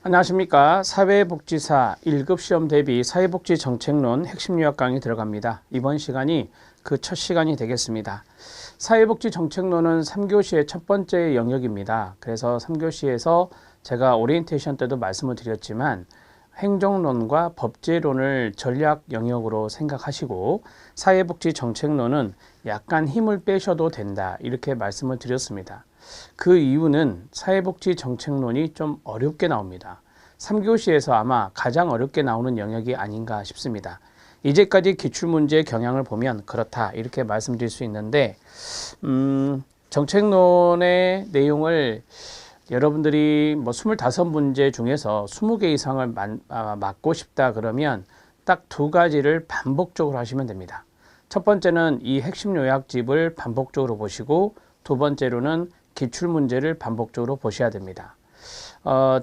안녕하십니까. 사회복지사 1급 시험 대비 사회복지정책론 핵심 요약 강의 들어갑니다. 이번 시간이 그 첫 시간이 되겠습니다. 사회복지정책론은 3교시의 첫 번째 영역입니다. 그래서 3교시에서 제가 오리엔테이션 때도 말씀을 드렸지만 행정론과 법제론을 전략 영역으로 생각하시고 사회복지정책론은 약간 힘을 빼셔도 된다, 이렇게 말씀을 드렸습니다. 그 이유는 사회복지정책론이 좀 어렵게 나옵니다. 3교시에서 아마 가장 어렵게 나오는 영역이 아닌가 싶습니다. 이제까지 기출문제의 경향을 보면 그렇다, 이렇게 말씀드릴 수 있는데 정책론의 내용을 여러분들이 25문제 중에서 20개 이상을 맞고 싶다 그러면 딱 두 가지를 반복적으로 하시면 됩니다. 첫 번째는 이 핵심 요약집을 반복적으로 보시고, 두 번째로는 기출문제를 반복적으로 보셔야 됩니다.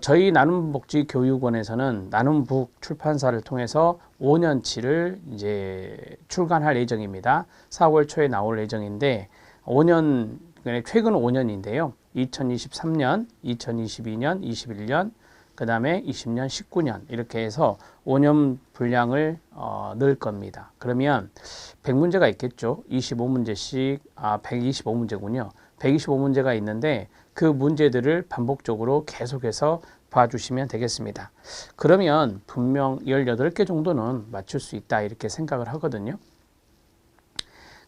저희 나눔복지교육원에서는 나눔북 출판사를 통해서 5년치를 이제 출간할 예정입니다. 4월 초에 나올 예정인데 5년, 최근 5년인데요. 2023년, 2022년, 21년, 그 다음에 20년, 19년 이렇게 해서 5년 분량을 넣을 겁니다. 그러면 100문제가 있겠죠. 25문제씩, 125문제군요. 125문제가 있는데 그 문제들을 반복적으로 계속해서 봐주시면 되겠습니다. 그러면 분명 18개 정도는 맞출 수 있다, 이렇게 생각을 하거든요.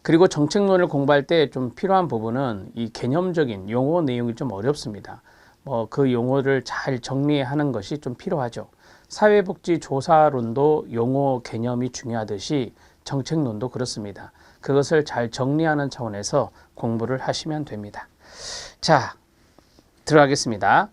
그리고 정책론을 공부할 때 좀 필요한 부분은 이 개념적인 용어 내용이 좀 어렵습니다. 그 용어를 잘 정리하는 것이 좀 필요하죠. 사회복지조사론도 용어 개념이 중요하듯이 정책론도 그렇습니다. 그것을 잘 정리하는 차원에서 공부를 하시면 됩니다. 자, 들어가겠습니다.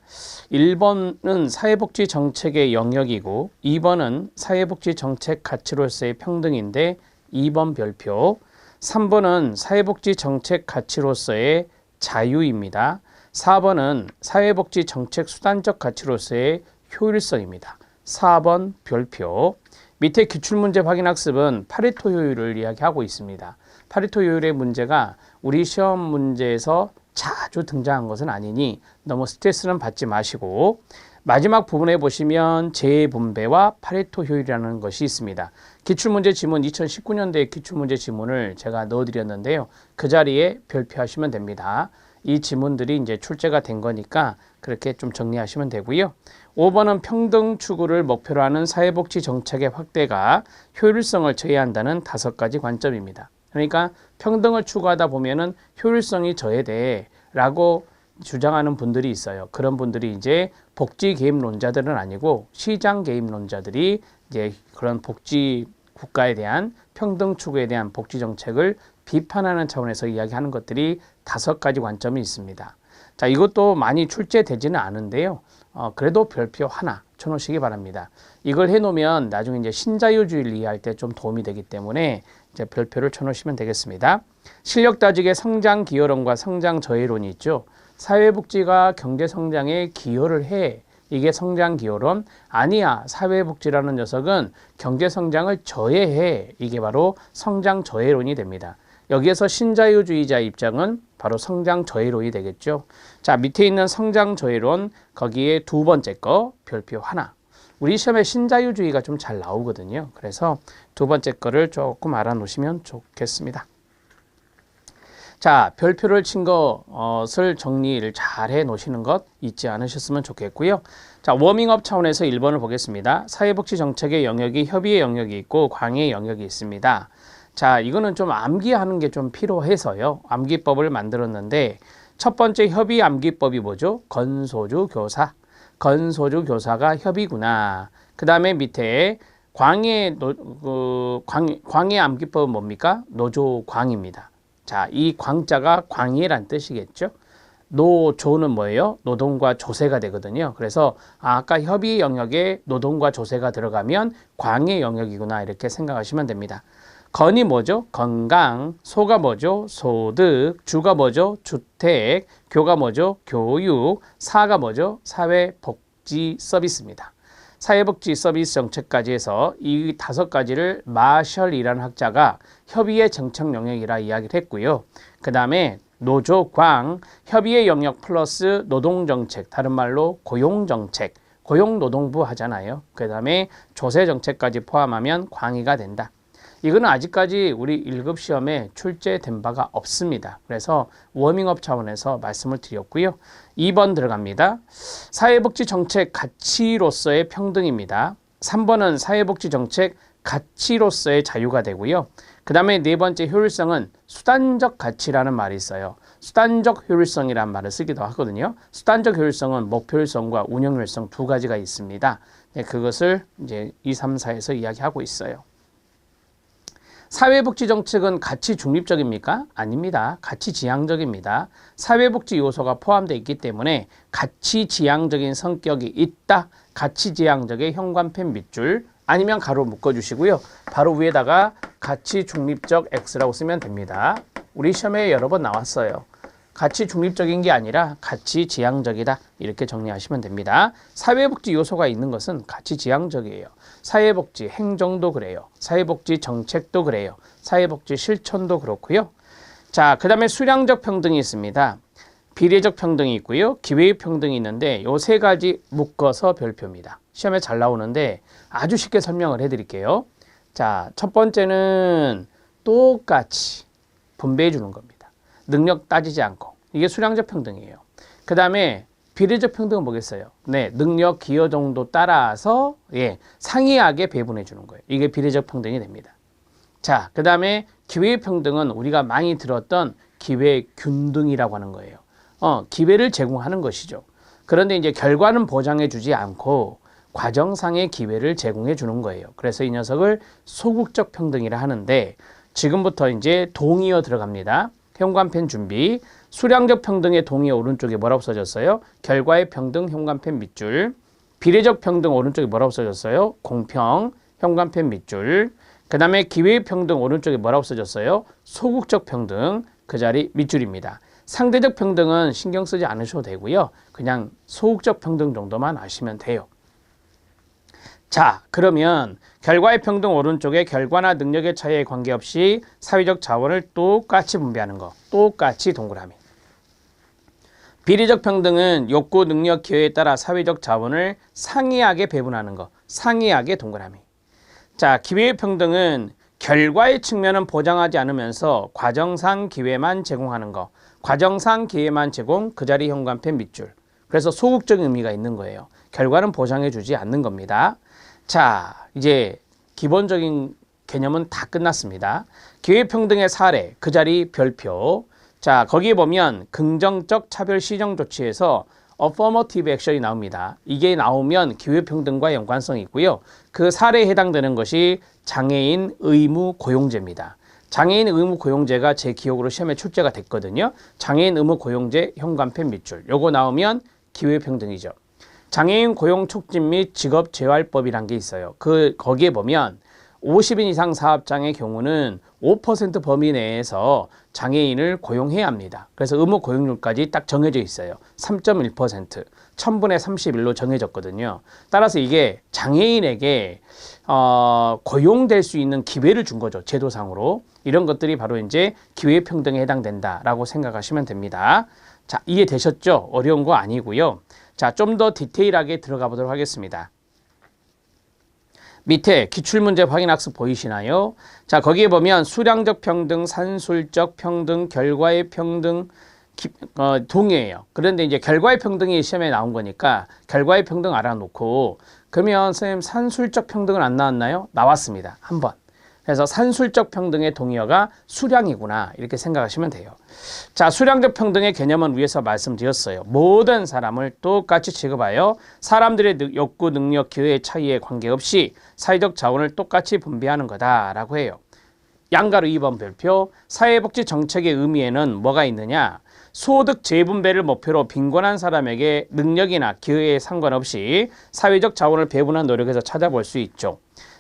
1번은 사회복지 정책의 영역이고 2번은 사회복지 정책 가치로서의 평등인데 2번 별표, 3번은 사회복지 정책 가치로서의 자유입니다. 4번은 사회복지 정책 수단적 가치로서의 효율성입니다. 4번 별표. 밑에 기출문제 확인학습은 파레토 효율을 이야기하고 있습니다. 파레토 효율의 문제가 우리 시험 문제에서 자주 등장한 것은 아니니 너무 스트레스는 받지 마시고, 마지막 부분에 보시면 재분배와 파레토 효율이라는 것이 있습니다. 기출문제 지문 2019년도의 기출문제 지문을 제가 넣어드렸는데요. 그 자리에 별표하시면 됩니다. 이 지문들이 이제 출제가 된 거니까 그렇게 좀 정리하시면 되고요. 5번은 평등 추구를 목표로 하는 사회복지 정책의 확대가 효율성을 저해한다는 5가지 관점입니다. 그러니까 평등을 추구하다 보면은 효율성이 저해돼라고 주장하는 분들이 있어요. 그런 분들이 이제 복지 개입론자들은 아니고 시장 개입론자들이 이제 그런 복지 국가에 대한 평등 추구에 대한 복지 정책을 비판하는 차원에서 이야기하는 것들이 5가지 관점이 있습니다. 자, 이것도 많이 출제되지는 않은데요. 그래도 별표 하나 쳐놓으시기 바랍니다. 이걸 해놓으면 나중에 이제 신자유주의를 이해할 때 좀 도움이 되기 때문에 이제 별표를 쳐놓으시면 되겠습니다. 실력 따지기의 성장 기여론과 성장 저해론이 있죠. 사회복지가 경제성장에 기여를 해. 이게 성장 기여론. 아니야, 사회복지라는 녀석은 경제성장을 저해해. 이게 바로 성장 저해론이 됩니다. 여기에서 신자유주의자 입장은 바로 성장 저해론이 되겠죠. 자, 밑에 있는 성장 저해론, 거기에 두 번째 거 별표 하나. 우리 시험에 신자유주의가 좀 잘 나오거든요. 그래서 두 번째 거를 조금 알아놓으시면 좋겠습니다. 자, 별표를 친 것을 정리를 잘 해 놓으시는 것 잊지 않으셨으면 좋겠고요. 자, 워밍업 차원에서 1번을 보겠습니다. 사회복지 정책의 영역이 협의의 영역이 있고 광의의 영역이 있습니다. 자, 이거는 좀 암기하는 게 좀 필요해서요. 암기법을 만들었는데 첫 번째 협의 암기법이 뭐죠? 건소주 교사. 건소주 교사가 협의구나. 그 다음에 밑에 광의 암기법은 뭡니까? 노조광입니다. 자, 이 광자가 광의란 뜻이겠죠. 노조는 뭐예요? 노동과 조세가 되거든요. 그래서 아까 협의 영역에 노동과 조세가 들어가면 광의 영역이구나, 이렇게 생각하시면 됩니다. 건이 뭐죠? 건강. 소가 뭐죠? 소득. 주가 뭐죠? 주택. 교가 뭐죠? 교육. 사가 뭐죠? 사회복지 서비스입니다. 사회복지 서비스 정책까지 해서 이 5가지를 마셜이라는 학자가 협의의 정책 영역이라 이야기를 했고요. 그 다음에 노조, 광, 협의의 영역 플러스 노동정책, 다른 말로 고용정책, 고용노동부 하잖아요. 그 다음에 조세정책까지 포함하면 광의가 된다. 이거는 아직까지 우리 1급 시험에 출제된 바가 없습니다. 그래서 워밍업 차원에서 말씀을 드렸고요. 2번 들어갑니다. 사회복지정책 가치로서의 평등입니다. 3번은 사회복지정책 가치로서의 자유가 되고요. 그 다음에 네 번째 효율성은 수단적 가치라는 말이 있어요. 수단적 효율성이라는 말을 쓰기도 하거든요. 수단적 효율성은 목표 효율성과 운영 효율성 두 가지가 있습니다. 네, 그것을 이제 2, 3, 4에서 이야기하고 있어요. 사회복지 정책은 가치 중립적입니까? 아닙니다. 가치 지향적입니다. 사회복지 요소가 포함되어 있기 때문에 가치 지향적인 성격이 있다. 가치 지향적의 현관펜 밑줄 아니면 가로 묶어주시고요. 바로 위에다가 가치 중립적 X라고 쓰면 됩니다. 우리 시험에 여러 번 나왔어요. 가치 중립적인 게 아니라 가치 지향적이다. 이렇게 정리하시면 됩니다. 사회복지 요소가 있는 것은 가치 지향적이에요. 사회복지 행정도 그래요. 사회복지 정책도 그래요. 사회복지 실천도 그렇고요. 자, 그 다음에 수량적 평등이 있습니다. 비례적 평등이 있고요. 기회의 평등이 있는데 요 세 가지 묶어서 별표입니다. 시험에 잘 나오는데 아주 쉽게 설명을 해드릴게요. 자, 첫 번째는 똑같이 분배해 주는 겁니다. 능력 따지지 않고. 이게 수량적 평등이에요. 그 다음에 비례적 평등은 뭐겠어요? 네, 능력 기여 정도 따라서 상이하게 배분해 주는 거예요. 이게 비례적 평등이 됩니다. 자, 그 다음에 기회 평등은 우리가 많이 들었던 기회 균등이라고 하는 거예요. 기회를 제공하는 것이죠. 그런데 이제 결과는 보장해 주지 않고 과정상의 기회를 제공해 주는 거예요. 그래서 이 녀석을 소극적 평등이라 하는데 지금부터 이제 동의어 들어갑니다. 현관펜 준비. 수량적 평등의 동의 오른쪽에 뭐라고 써졌어요? 결과의 평등 현관펜 밑줄. 비례적 평등 오른쪽에 뭐라고 써졌어요? 공평 현관펜 밑줄. 그 다음에 기회의 평등 오른쪽에 뭐라고 써졌어요? 소극적 평등 그 자리 밑줄입니다. 상대적 평등은 신경 쓰지 않으셔도 되고요. 그냥 소극적 평등 정도만 아시면 돼요. 자, 그러면 결과의 평등 오른쪽에 결과나 능력의 차이에 관계없이 사회적 자원을 똑같이 분배하는 거. 똑같이 동그라미. 비례적 평등은 욕구, 능력, 기회에 따라 사회적 자원을 상이하게 배분하는 거. 상이하게 동그라미. 자, 기회의 평등은 결과의 측면은 보장하지 않으면서 과정상 기회만 제공하는 거. 과정상 기회만 제공, 그 자리 현관펜 밑줄. 그래서 소극적인 의미가 있는 거예요. 결과는 보장해 주지 않는 겁니다. 자, 이제 기본적인 개념은 다 끝났습니다. 기회평등의 사례, 그 자리 별표. 자, 거기에 보면 긍정적 차별 시정 조치에서 affirmative action이 나옵니다. 이게 나오면 기회평등과 연관성이 있고요. 그 사례에 해당되는 것이 장애인 의무 고용제입니다. 장애인 의무 고용제가 제 기억으로 시험에 출제가 됐거든요. 장애인 의무 고용제 현관펜 밑줄. 요거 나오면 기회평등이죠. 장애인 고용 촉진 및 직업 재활법이란 게 있어요. 거기에 보면 50인 이상 사업장의 경우는 5% 범위 내에서 장애인을 고용해야 합니다. 그래서 의무 고용률까지 딱 정해져 있어요. 3.1%, 1000분의 31로 정해졌거든요. 따라서 이게 장애인에게 고용될 수 있는 기회를 준 거죠. 제도상으로. 이런 것들이 바로 이제 기회평등에 해당된다라고 생각하시면 됩니다. 자, 이해되셨죠? 어려운 거 아니고요. 자, 좀 더 디테일하게 들어가 보도록 하겠습니다. 밑에 기출문제 확인학습 보이시나요? 자, 거기에 보면 수량적 평등, 산술적 평등, 결과의 평등, 동의예요. 그런데 이제 결과의 평등이 시험에 나온 거니까 결과의 평등 알아놓고 그러면 선생님 산술적 평등은 안 나왔나요? 나왔습니다. 한 번. 그래서 산술적 평등의 동의어가 수량이구나 이렇게 생각하시면 돼요. 자, 수량적 평등의 개념은 위에서 말씀드렸어요. 모든 사람을 똑같이 취급하여 사람들의 욕구, 능력, 기회의 차이에 관계없이 사회적 자원을 똑같이 분배하는 거다라고 해요. 양가로 2번 별표. 사회복지 정책의 의미에는 뭐가 있느냐? 소득 재분배를 목표로 빈곤한 사람에게 능력이나 기회에 상관없이 사회적 자원을 배분한 노력에서 찾아볼 수 있죠.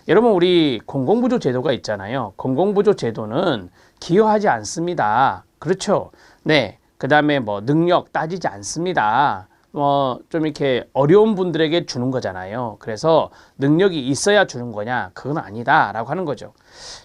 여러분, 우리 공공부조 제도가 있잖아요. 공공부조 제도는 기여하지 않습니다. 그렇죠? 네. 그 다음에 뭐 능력 따지지 않습니다. 좀 이렇게 어려운 분들에게 주는 거잖아요. 그래서 능력이 있어야 주는 거냐? 그건 아니다라고 하는 거죠.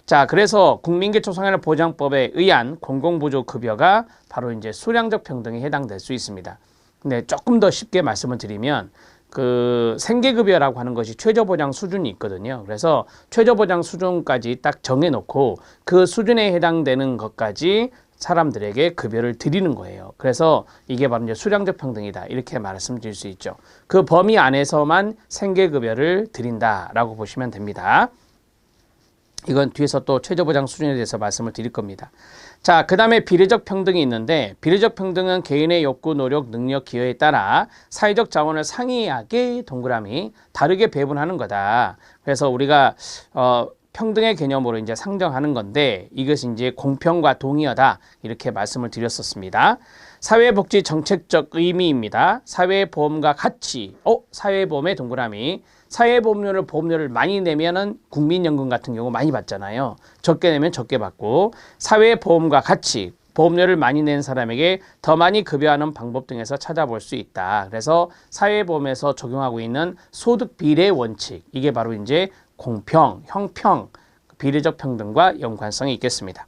자, 그래서 국민기초생활 보장법에 의한 공공부조 급여가 바로 이제 수량적 평등에 해당될 수 있습니다. 근데 조금 더 쉽게 말씀을 드리면 그 생계급여라고 하는 것이 최저보장 수준이 있거든요. 그래서 최저보장 수준까지 딱 정해놓고 그 수준에 해당되는 것까지 사람들에게 급여를 드리는 거예요. 그래서 이게 바로 이제 수량적 평등이다. 이렇게 말씀드릴 수 있죠. 그 범위 안에서만 생계급여를 드린다라고 보시면 됩니다. 이건 뒤에서 또 최저보장 수준에 대해서 말씀을 드릴 겁니다. 자, 그 다음에 비례적 평등이 있는데 비례적 평등은 개인의 욕구, 노력, 능력, 기여에 따라 사회적 자원을 상이하게 동그라미 다르게 배분하는 거다. 그래서 우리가 평등의 개념으로 이제 상정하는 건데 이것이 이제 공평과 동의어다 이렇게 말씀을 드렸었습니다. 사회복지 정책적 의미입니다. 사회보험과 같이 사회보험의 동그라미 보험료를 많이 내면은 국민연금 같은 경우 많이 받잖아요. 적게 내면 적게 받고 사회보험과 같이 보험료를 많이 낸 사람에게 더 많이 급여하는 방법 등에서 찾아볼 수 있다. 그래서 사회보험에서 적용하고 있는 소득 비례 원칙 이게 바로 이제 공평, 형평, 비례적 평등과 연관성이 있겠습니다.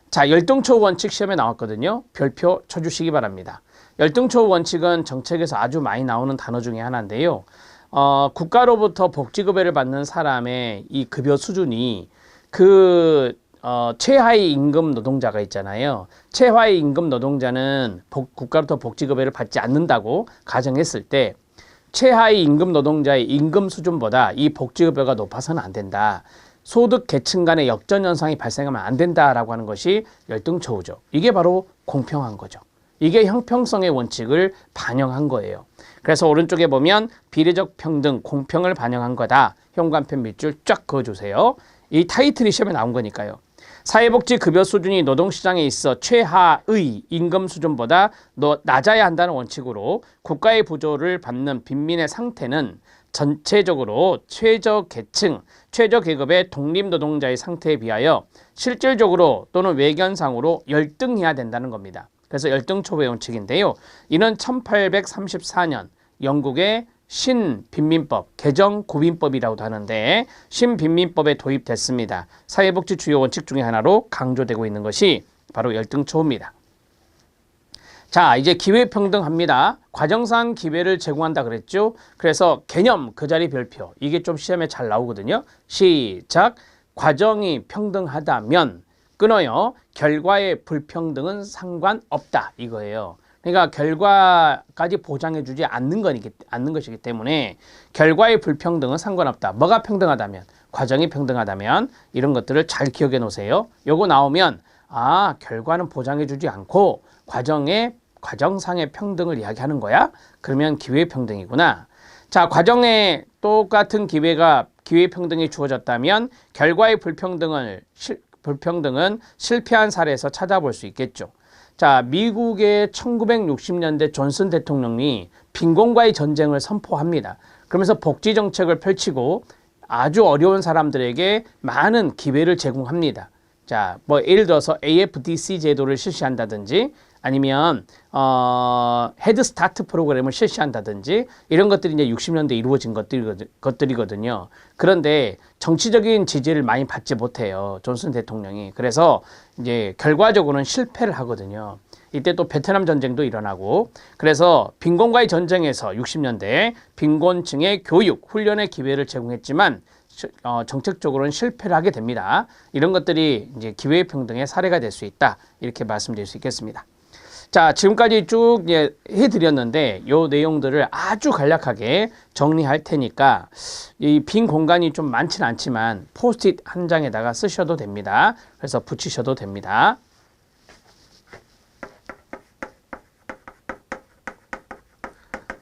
자, 열등초우 원칙 시험에 나왔거든요. 별표 쳐주시기 바랍니다. 열등초우 원칙은 정책에서 아주 많이 나오는 단어 중에 하나인데요. 국가로부터 복지급여를 받는 사람의 이 급여 수준이 최하위 임금 노동자가 있잖아요. 최하위 임금 노동자는 국가로부터 복지급여를 받지 않는다고 가정했을 때 최하위 임금 노동자의 임금 수준보다 이 복지급여가 높아서는 안 된다. 소득 계층 간의 역전 현상이 발생하면 안 된다라고 하는 것이 열등초우죠. 이게 바로 공평한 거죠. 이게 형평성의 원칙을 반영한 거예요. 그래서 오른쪽에 보면 비례적 평등, 공평을 반영한 거다. 현관편 밑줄 쫙 그어주세요. 이 타이틀이 시험에 나온 거니까요. 사회복지 급여 수준이 노동시장에 있어 최하의 임금 수준보다 낮아야 한다는 원칙으로 국가의 부조를 받는 빈민의 상태는 전체적으로 최저계층, 최저계급의 독립노동자의 상태에 비하여 실질적으로 또는 외견상으로 열등해야 된다는 겁니다. 그래서 열등초우의 원칙인데요. 이는 1834년 영국의 신빈민법, 개정구빈법이라고도 하는데 신빈민법에 도입됐습니다. 사회복지 주요 원칙 중에 하나로 강조되고 있는 것이 바로 열등초우입니다. 자, 이제 기회평등합니다. 과정상 기회를 제공한다 그랬죠. 그래서 개념 그 자리 별표 이게 좀 시험에 잘 나오거든요. 시작. 과정이 평등하다면 끊어요. 결과의 불평등은 상관없다 이거예요. 그러니까 결과까지 보장해주지 않는 것이기 때문에 결과의 불평등은 상관없다. 뭐가 평등하다면, 과정이 평등하다면 이런 것들을 잘 기억해 놓으세요. 요거 나오면 결과는 보장해주지 않고 과정상의 평등을 이야기하는 거야? 그러면 기회평등이구나. 자, 과정에 똑같은 기회평등이 주어졌다면 결과의 불평등은 실패한 사례에서 찾아볼 수 있겠죠. 자, 미국의 1960년대 존슨 대통령이 빈곤과의 전쟁을 선포합니다. 그러면서 복지 정책을 펼치고 아주 어려운 사람들에게 많은 기회를 제공합니다. 자, 예를 들어서 AFDC 제도를 실시한다든지 아니면 헤드스타트 프로그램을 실시한다든지 이런 것들이 이제 60년대에 이루어진 것들이거든요. 그런데 정치적인 지지를 많이 받지 못해요. 존슨 대통령이. 그래서 이제 결과적으로는 실패를 하거든요. 이때 또 베트남 전쟁도 일어나고 그래서 빈곤과의 전쟁에서 60년대 빈곤층의 교육, 훈련의 기회를 제공했지만 정책적으로는 실패를 하게 됩니다. 이런 것들이 이제 기회평등의 사례가 될 수 있다. 이렇게 말씀드릴 수 있겠습니다. 자, 지금까지 쭉 해드렸는데 이 내용들을 아주 간략하게 정리할 테니까 이 빈 공간이 좀 많지는 않지만 포스트잇 한 장에다가 쓰셔도 됩니다. 그래서 붙이셔도 됩니다.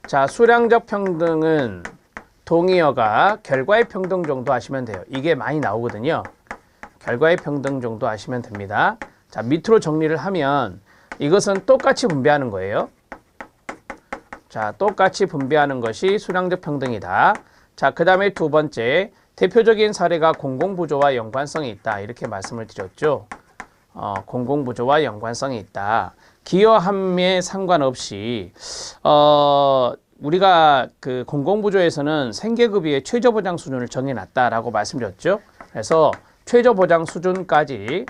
자, 수량적 평등은 동의어가 결과의 평등 정도 하시면 돼요. 이게 많이 나오거든요. 결과의 평등 정도 하시면 됩니다. 자, 밑으로 정리를 하면 이것은 똑같이 분배하는 거예요. 자, 똑같이 분배하는 것이 수량적 평등이다. 자, 그 다음에 두 번째, 대표적인 사례가 공공부조와 연관성이 있다. 이렇게 말씀을 드렸죠. 공공부조와 연관성이 있다. 기여함에 상관없이 우리가 그 공공부조에서는 생계급여의 최저보장 수준을 정해놨다라고 말씀드렸죠. 그래서 최저보장 수준까지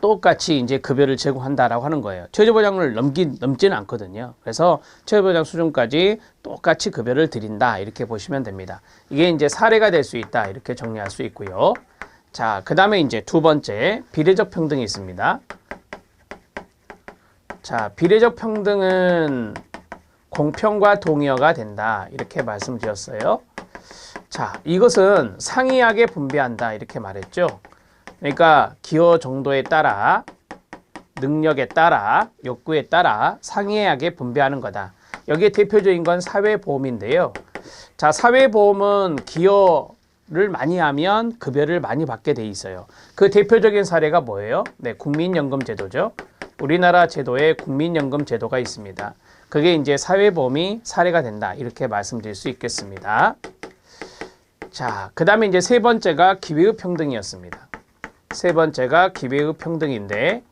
똑같이 이제 급여를 제공한다라고 하는 거예요. 최저보장을 넘지는 않거든요. 그래서 최저보장 수준까지 똑같이 급여를 드린다 이렇게 보시면 됩니다. 이게 이제 사례가 될 수 있다 이렇게 정리할 수 있고요. 자, 그 다음에 이제 두 번째 비례적 평등이 있습니다. 자, 비례적 평등은 공평과 동의어가 된다 이렇게 말씀드렸어요. 자, 이것은 상이하게 분배한다 이렇게 말했죠. 그러니까 기여 정도에 따라 능력에 따라 욕구에 따라 상이하게 분배하는 거다. 여기에 대표적인 건 사회보험인데요. 자, 사회보험은 기여를 많이 하면 급여를 많이 받게 돼 있어요. 그 대표적인 사례가 뭐예요? 네, 국민연금제도죠. 우리나라 제도에 국민연금 제도가 있습니다. 그게 이제 사회보험이 사례가 된다 이렇게 말씀드릴 수 있겠습니다. 자, 그 다음에 이제 세 번째가 기회의 평등이었습니다. 세 번째가 기회의 평등인데,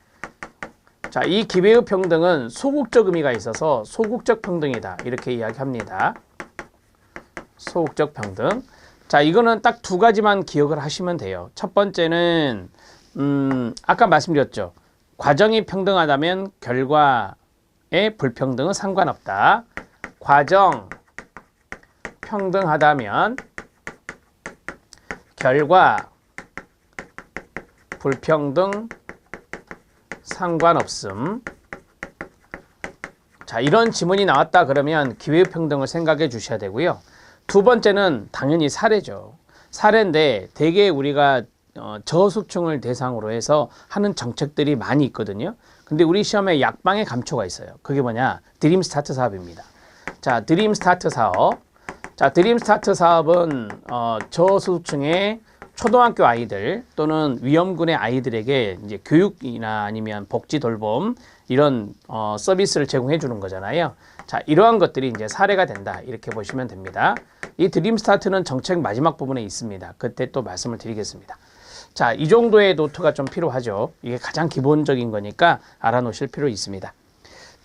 자, 이 기회의 평등은 소극적 의미가 있어서 소극적 평등이다 이렇게 이야기합니다. 소극적 평등. 자, 이거는 딱 두 가지만 기억을 하시면 돼요. 첫 번째는 아까 말씀드렸죠. 과정이 평등하다면 결과의 불평등은 상관없다. 과정 평등하다면 결과 불평등 상관없음. 자, 이런 지문이 나왔다 그러면 기회평등을 생각해 주셔야 되고요. 두 번째는 당연히 사례죠. 사례인데 대개 우리가 저소득층을 대상으로 해서 하는 정책들이 많이 있거든요. 근데 우리 시험에 약방의 감초가 있어요. 그게 뭐냐? 드림 스타트 사업입니다. 자, 드림 스타트 사업. 자, 드림 스타트 사업은 저소득층의 초등학교 아이들 또는 위험군의 아이들에게 이제 교육이나 아니면 복지 돌봄 이런 서비스를 제공해 주는 거잖아요. 자, 이러한 것들이 이제 사례가 된다 이렇게 보시면 됩니다. 이 드림 스타트는 정책 마지막 부분에 있습니다. 그때 또 말씀을 드리겠습니다. 자, 이 정도의 노트가 좀 필요하죠. 이게 가장 기본적인 거니까 알아놓으실 필요 있습니다.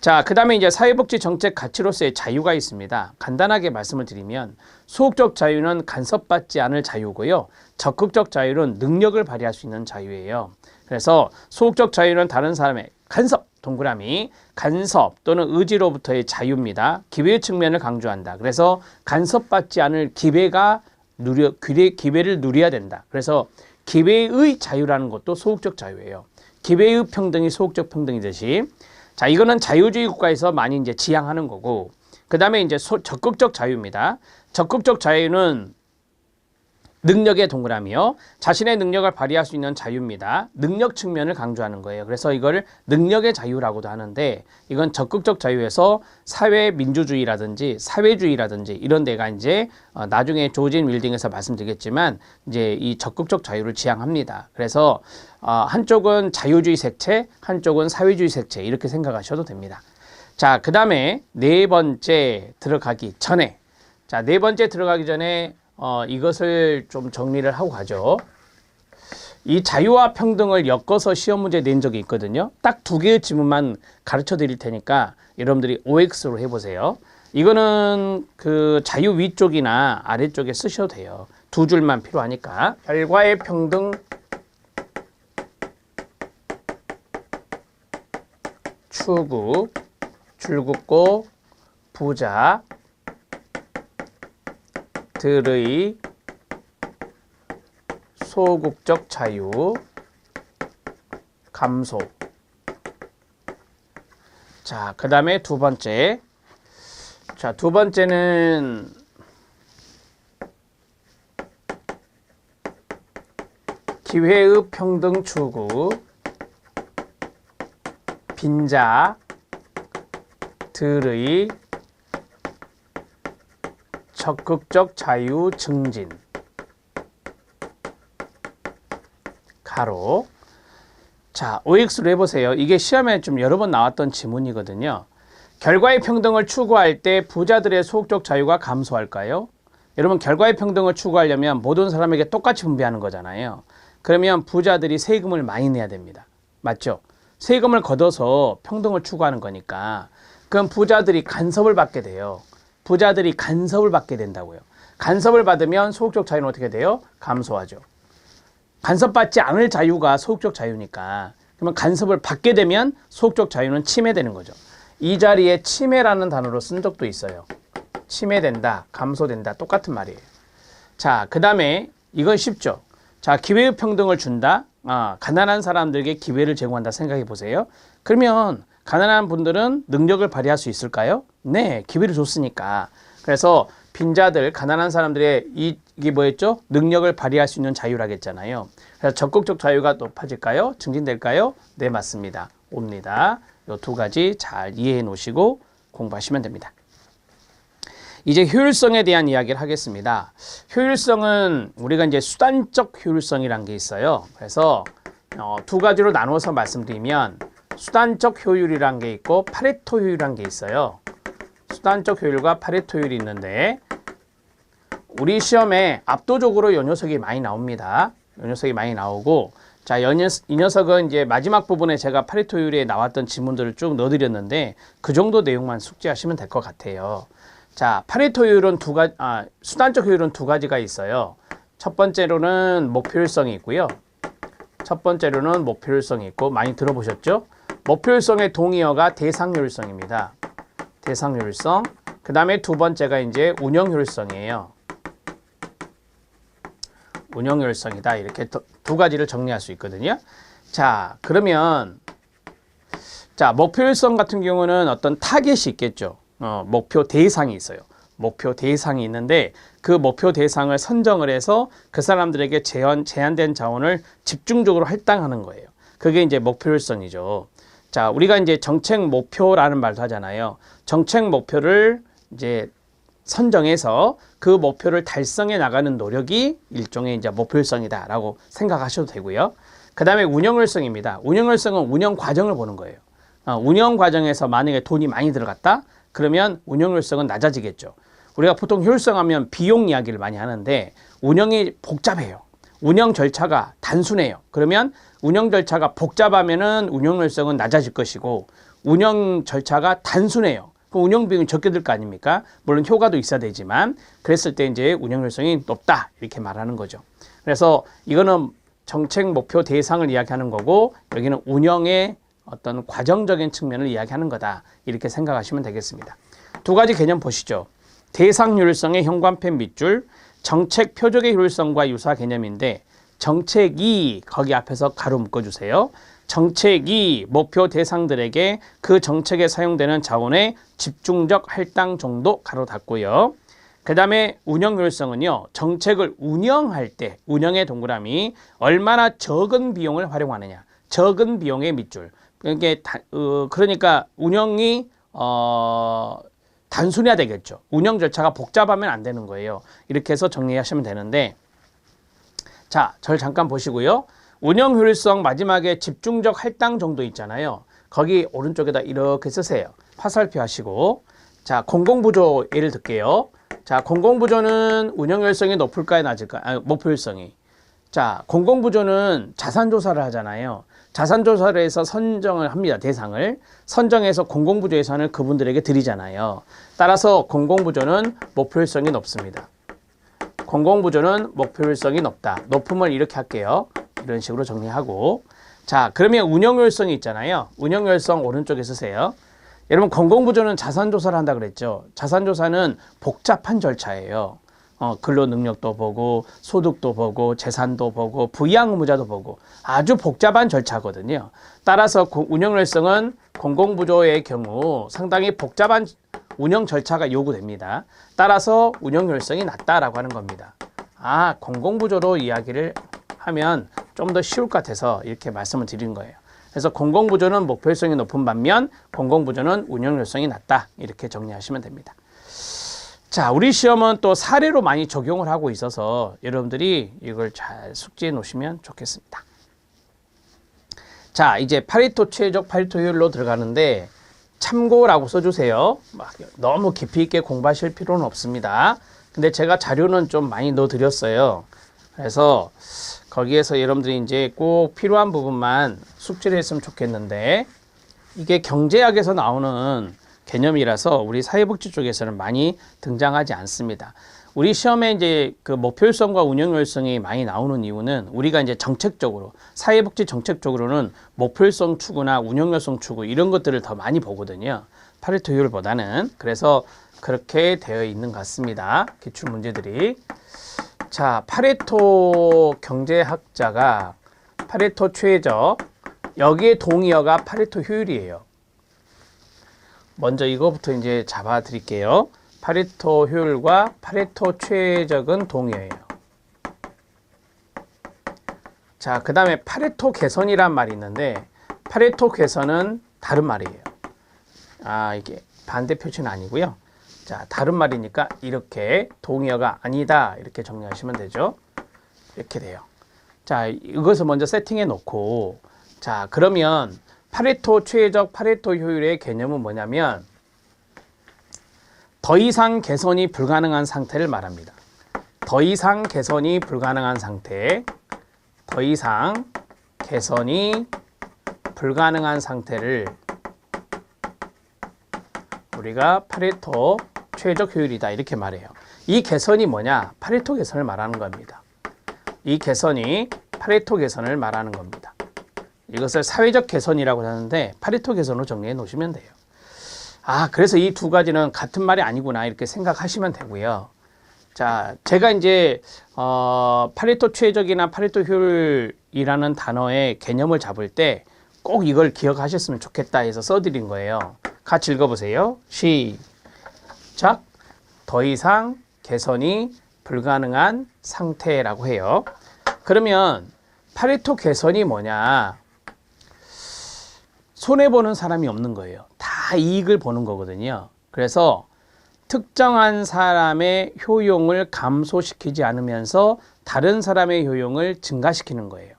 자, 그 다음에 이제 사회복지 정책 가치로서의 자유가 있습니다. 간단하게 말씀을 드리면 소극적 자유는 간섭받지 않을 자유고요. 적극적 자유는 능력을 발휘할 수 있는 자유예요. 그래서 소극적 자유는 다른 사람의 간섭, 동그라미, 간섭 또는 의지로부터의 자유입니다. 기회의 측면을 강조한다. 그래서 간섭받지 않을 기회를 누려야 된다. 그래서 기회의 자유라는 것도 소극적 자유예요. 기회의 평등이 소극적 평등이듯이. 자, 이거는 자유주의 국가에서 많이 이제 지향하는 거고, 그 다음에 이제 적극적 자유입니다. 적극적 자유는 능력의 동그라미요. 자신의 능력을 발휘할 수 있는 자유입니다. 능력 측면을 강조하는 거예요. 그래서 이걸 능력의 자유라고도 하는데, 이건 적극적 자유에서 사회민주주의라든지 사회주의라든지 이런 데가 이제 나중에 조진 윌딩에서 말씀드리겠지만 이제 이 적극적 자유를 지향합니다. 그래서 한쪽은 자유주의 색채, 한쪽은 사회주의 색채 이렇게 생각하셔도 됩니다. 자, 그 다음에 네 번째 들어가기 전에, 자, 네 번째 들어가기 전에 이것을 좀 정리를 하고 가죠. 이 자유와 평등을 엮어서 시험 문제 낸 적이 있거든요. 딱 두 개의 지문만 가르쳐 드릴 테니까 여러분들이 OX로 해보세요. 이거는 그 자유 위쪽이나 아래쪽에 쓰셔도 돼요. 두 줄만 필요하니까. 결과의 평등 추구, 줄긋고 부자들의 소극적 자유 감소. 자, 그 다음에 두 번째. 자, 두 번째는 기회의 평등 추구, 빈자들의 적극적 자유 증진. 가로. 자, OX로 해보세요. 이게 시험에 좀 여러 번 나왔던 지문이거든요. 결과의 평등을 추구할 때 부자들의 소극적 자유가 감소할까요? 여러분, 결과의 평등을 추구하려면 모든 사람에게 똑같이 분배하는 거잖아요. 그러면 부자들이 세금을 많이 내야 됩니다. 맞죠? 세금을 걷어서 평등을 추구하는 거니까. 그럼 부자들이 간섭을 받게 돼요. 부자들이 간섭을 받게 된다고요. 간섭을 받으면 소극적 자유는 어떻게 돼요? 감소하죠. 간섭받지 않을 자유가 소극적 자유니까. 그러면 간섭을 받게 되면 소극적 자유는 침해되는 거죠. 이 자리에 침해라는 단어로 쓴 적도 있어요. 침해된다, 감소된다, 똑같은 말이에요. 자, 그 다음에 이건 쉽죠. 자, 기회의 평등을 준다. 가난한 사람들에게 기회를 제공한다 생각해 보세요. 그러면 가난한 분들은 능력을 발휘할 수 있을까요? 네, 기회를 줬으니까. 그래서 빈자들, 가난한 사람들의 이게 뭐였죠? 능력을 발휘할 수 있는 자유라겠잖아요. 그래서 적극적 자유가 높아질까요? 증진될까요? 네, 맞습니다. 옵니다. 이 두 가지 잘 이해해 놓으시고 공부하시면 됩니다. 이제 효율성에 대한 이야기를 하겠습니다. 효율성은 우리가 이제 수단적 효율성이라는 게 있어요. 그래서 두 가지로 나누어서 말씀드리면 수단적 효율이라는 게 있고 파레토 효율이라는 게 있어요. 수단적 효율과 파레토 효율이 있는데 우리 시험에 압도적으로 이 녀석이 많이 나옵니다. 이 녀석이 많이 나오고 자, 이 녀석은 이제 마지막 부분에 제가 파레토 효율에 나왔던 지문들을 쭉 넣어드렸는데 그 정도 내용만 숙지하시면 될 것 같아요. 자, 파레토 효율은 수단적 효율은 두 가지가 있어요. 첫 번째로는 목표율성이 있고요. 첫 번째로는 목표율성이 있고 많이 들어보셨죠? 목표율성의 동의어가 대상효율성입니다. 대상효율성. 그 다음에 두 번째가 이제 운영효율성이에요. 운영효율성이다. 이렇게 두 가지를 정리할 수 있거든요. 자, 그러면 자, 목표율성 같은 경우는 어떤 타겟이 있겠죠. 목표 대상이 있어요. 목표 대상이 있는데 그 목표 대상을 선정을 해서 그 사람들에게 제한된 자원을 집중적으로 할당하는 거예요. 그게 이제 목표율성이죠. 자, 우리가 이제 정책 목표라는 말도 하잖아요. 정책 목표를 이제 선정해서 그 목표를 달성해 나가는 노력이 일종의 이제 목표율성이다라고 생각하셔도 되고요. 그 다음에 운영효율성입니다. 운영효율성은 운영 과정을 보는 거예요. 운영 과정에서 만약에 돈이 많이 들어갔다? 그러면 운영효율성은 낮아지겠죠. 우리가 보통 효율성하면 비용 이야기를 많이 하는데 운영이 복잡해요. 운영 절차가 단순해요. 그러면 운영 절차가 복잡하면은 운영효율성은 낮아질 것이고 운영 절차가 단순해요. 그럼 운영 비용이 적게 들 거 아닙니까? 물론 효과도 있어야 되지만 그랬을 때 이제 운영효율성이 높다 이렇게 말하는 거죠. 그래서 이거는 정책 목표 대상을 이야기하는 거고 여기는 운영의 어떤 과정적인 측면을 이야기하는 거다 이렇게 생각하시면 되겠습니다. 두 가지 개념 보시죠. 대상 효율성의 현관펜 밑줄, 정책 표적의 효율성과 유사 개념인데 정책이 거기 앞에서 가로 묶어주세요. 정책이 목표 대상들에게 그 정책에 사용되는 자원의 집중적 할당 정도 가로 닫고요. 그 다음에 운영 효율성은요. 정책을 운영할 때 운영의 동그라미 얼마나 적은 비용을 활용하느냐. 적은 비용의 밑줄. 그러니까 운영이 단순해야 되겠죠. 운영 절차가 복잡하면 안 되는 거예요. 이렇게 해서 정리하시면 되는데 자, 저를 잠깐 보시고요. 운영 효율성 마지막에 집중적 할당 정도 있잖아요. 거기 오른쪽에다 이렇게 쓰세요. 화살표 하시고 자, 공공부조 예를 들게요. 자, 공공부조는 운영 효율성이 높을까요? 낮을까요? 목표 효율성이. 자, 공공부조는 자산조사를 하잖아요. 자산조사를 해서 선정을 합니다. 대상을. 선정해서 공공부조 예산을 그분들에게 드리잖아요. 따라서 공공부조는 목표율성이 높습니다. 공공부조는 목표율성이 높다. 높음을 이렇게 할게요. 이런 식으로 정리하고 자, 그러면 운영효율성이 있잖아요. 운영효율성 오른쪽에 쓰세요. 여러분 공공부조는 자산조사를 한다 그랬죠. 자산조사는 복잡한 절차예요. 근로 능력도 보고 소득도 보고 재산도 보고 부양 의무자도 보고 아주 복잡한 절차거든요. 따라서 운영효율성은 공공부조의 경우 상당히 복잡한 운영 절차가 요구됩니다. 따라서 운영효율성이 낮다라고 하는 겁니다. 공공부조로 이야기를 하면 좀 더 쉬울 것 같아서 이렇게 말씀을 드린 거예요. 그래서 공공부조는 목표효율성이 높은 반면 공공부조는 운영효율성이 낮다 이렇게 정리하시면 됩니다. 자, 우리 시험은 또 사례로 많이 적용을 하고 있어서 여러분들이 이걸 잘 숙지해 놓으시면 좋겠습니다. 자, 이제 파레토 최적 파레토 효율로 들어가는데 참고라고 써주세요. 너무 깊이 있게 공부하실 필요는 없습니다. 근데 제가 자료는 좀 많이 넣어드렸어요. 그래서 거기에서 여러분들이 이제 꼭 필요한 부분만 숙지를 했으면 좋겠는데 이게 경제학에서 나오는 개념이라서 우리 사회복지 쪽에서는 많이 등장하지 않습니다. 우리 시험에 이제 그 목표율성과 운영효율성이 많이 나오는 이유는 우리가 이제 정책적으로 사회복지 정책적으로는 목표율성 추구나 운영효율성 추구 이런 것들을 더 많이 보거든요. 파레토 효율보다는. 그래서 그렇게 되어 있는 것 같습니다. 기출 문제들이. 자, 파레토 경제학자가 파레토 최적, 여기에 동의어가 파레토 효율이에요. 먼저 이거부터 이제 잡아 드릴게요. 파레토 효율과 파레토 최적은 동의어예요. 자, 그 다음에 파레토 개선이란 말이 있는데 파레토 개선은 다른 말이에요. 이게 반대 표시는 아니고요. 자, 다른 말이니까 이렇게 동의어가 아니다 이렇게 정리하시면 되죠. 이렇게 돼요. 자, 이것을 먼저 세팅해 놓고, 자, 그러면 파레토 최적, 파레토 효율의 개념은 뭐냐면 더 이상 개선이 불가능한 상태를 말합니다. 더 이상 개선이 불가능한 상태, 더 이상 개선이 불가능한 상태를 우리가 파레토 최적 효율이다 이렇게 말해요. 이 개선이 뭐냐? 파레토 개선을 말하는 겁니다. 이 개선이 파레토 개선을 말하는 겁니다. 이것을 사회적 개선이라고 하는데 파레토 개선으로 정리해 놓으시면 돼요. 그래서 이 두 가지는 같은 말이 아니구나 이렇게 생각하시면 되고요. 자, 제가 이제 파레토 최적이나 파레토 효율이라는 단어의 개념을 잡을 때 꼭 이걸 기억하셨으면 좋겠다 해서 써드린 거예요. 같이 읽어보세요. 시작. 더 이상 개선이 불가능한 상태라고 해요. 그러면 파레토 개선이 뭐냐? 손해보는 사람이 없는 거예요. 다 이익을 보는 거거든요. 그래서 특정한 사람의 효용을 감소시키지 않으면서 다른 사람의 효용을 증가시키는 거예요.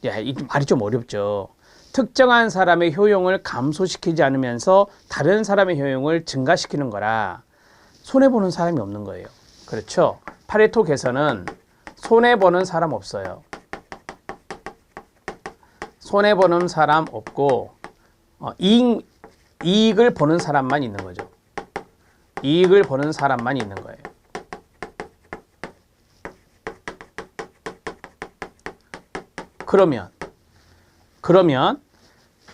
이 말이 좀 어렵죠. 특정한 사람의 효용을 감소시키지 않으면서 다른 사람의 효용을 증가시키는 거라 손해보는 사람이 없는 거예요. 그렇죠? 파레토 개선은 손해보는 사람 없어요. 손해보는 사람 없고 이익을 보는 사람만 있는 거죠. 이익을 보는 사람만 있는 거예요. 그러면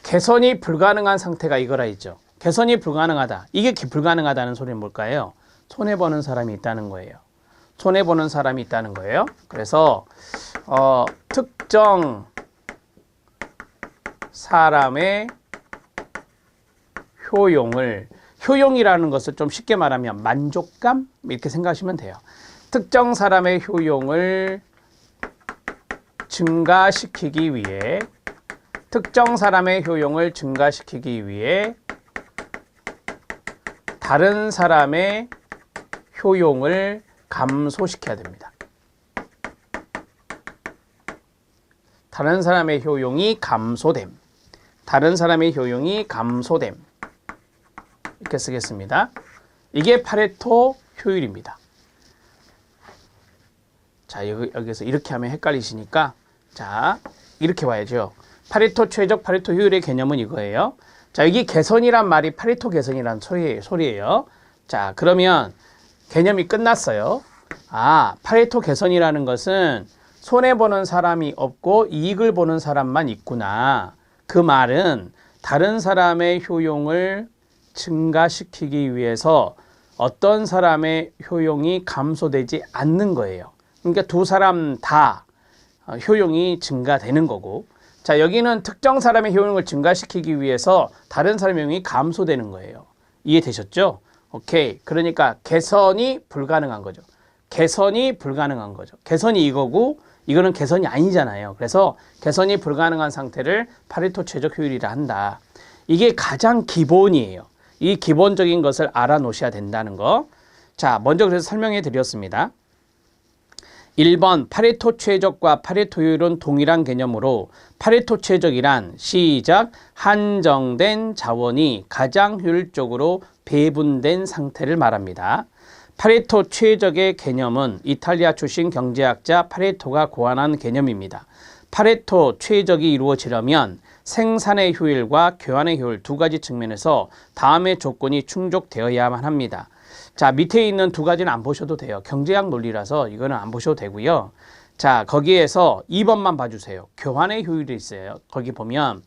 개선이 불가능한 상태가 이거라 있죠. 개선이 불가능하다. 이게 불가능하다는 소리는 뭘까요? 손해보는 사람이 있다는 거예요. 손해보는 사람이 있다는 거예요. 그래서 특정 사람의 효용이라는 것을 좀 쉽게 말하면 만족감? 이렇게 생각하시면 돼요. 특정 사람의 효용을 증가시키기 위해 다른 사람의 효용을 감소시켜야 됩니다. 다른 사람의 효용이 감소됨. 이렇게 쓰겠습니다. 이게 파레토 효율입니다. 자, 여기서 이렇게 하면 헷갈리시니까 자, 이렇게 봐야죠. 파레토 최적, 파레토 효율의 개념은 이거예요. 자, 여기 개선이란 말이 파레토 개선이란 소리예요. 자, 그러면 개념이 끝났어요. 파레토 개선이라는 것은 손해보는 사람이 없고 이익을 보는 사람만 있구나. 그 말은 다른 사람의 효용을 증가시키기 위해서 어떤 사람의 효용이 감소되지 않는 거예요. 그러니까 두 사람 다 효용이 증가되는 거고, 자, 여기는 특정 사람의 효용을 증가시키기 위해서 다른 사람의 효용이 감소되는 거예요. 이해되셨죠? 오케이. 그러니까 개선이 불가능한 거죠. 개선이 이거고 이거는 개선이 아니잖아요. 그래서 개선이 불가능한 상태를 파레토 최적 효율이라 한다. 이게 가장 기본이에요. 이 기본적인 것을 알아놓으셔야 된다는 거. 자, 먼저 그래서 설명해 드렸습니다. 1번 파레토 최적과 파레토 효율은 동일한 개념으로 파레토 최적이란 시작 한정된 자원이 가장 효율적으로 배분된 상태를 말합니다. 파레토 최적의 개념은 이탈리아 출신 경제학자 파레토가 고안한 개념입니다. 파레토 최적이 이루어지려면 생산의 효율과 교환의 효율 두 가지 측면에서 다음의 조건이 충족되어야만 합니다. 자, 밑에 있는 두 가지는 안 보셔도 돼요. 경제학 논리라서 이거는 안 보셔도 되고요. 자, 거기에서 2번만 봐주세요. 교환의 효율이 있어요. 거기 보면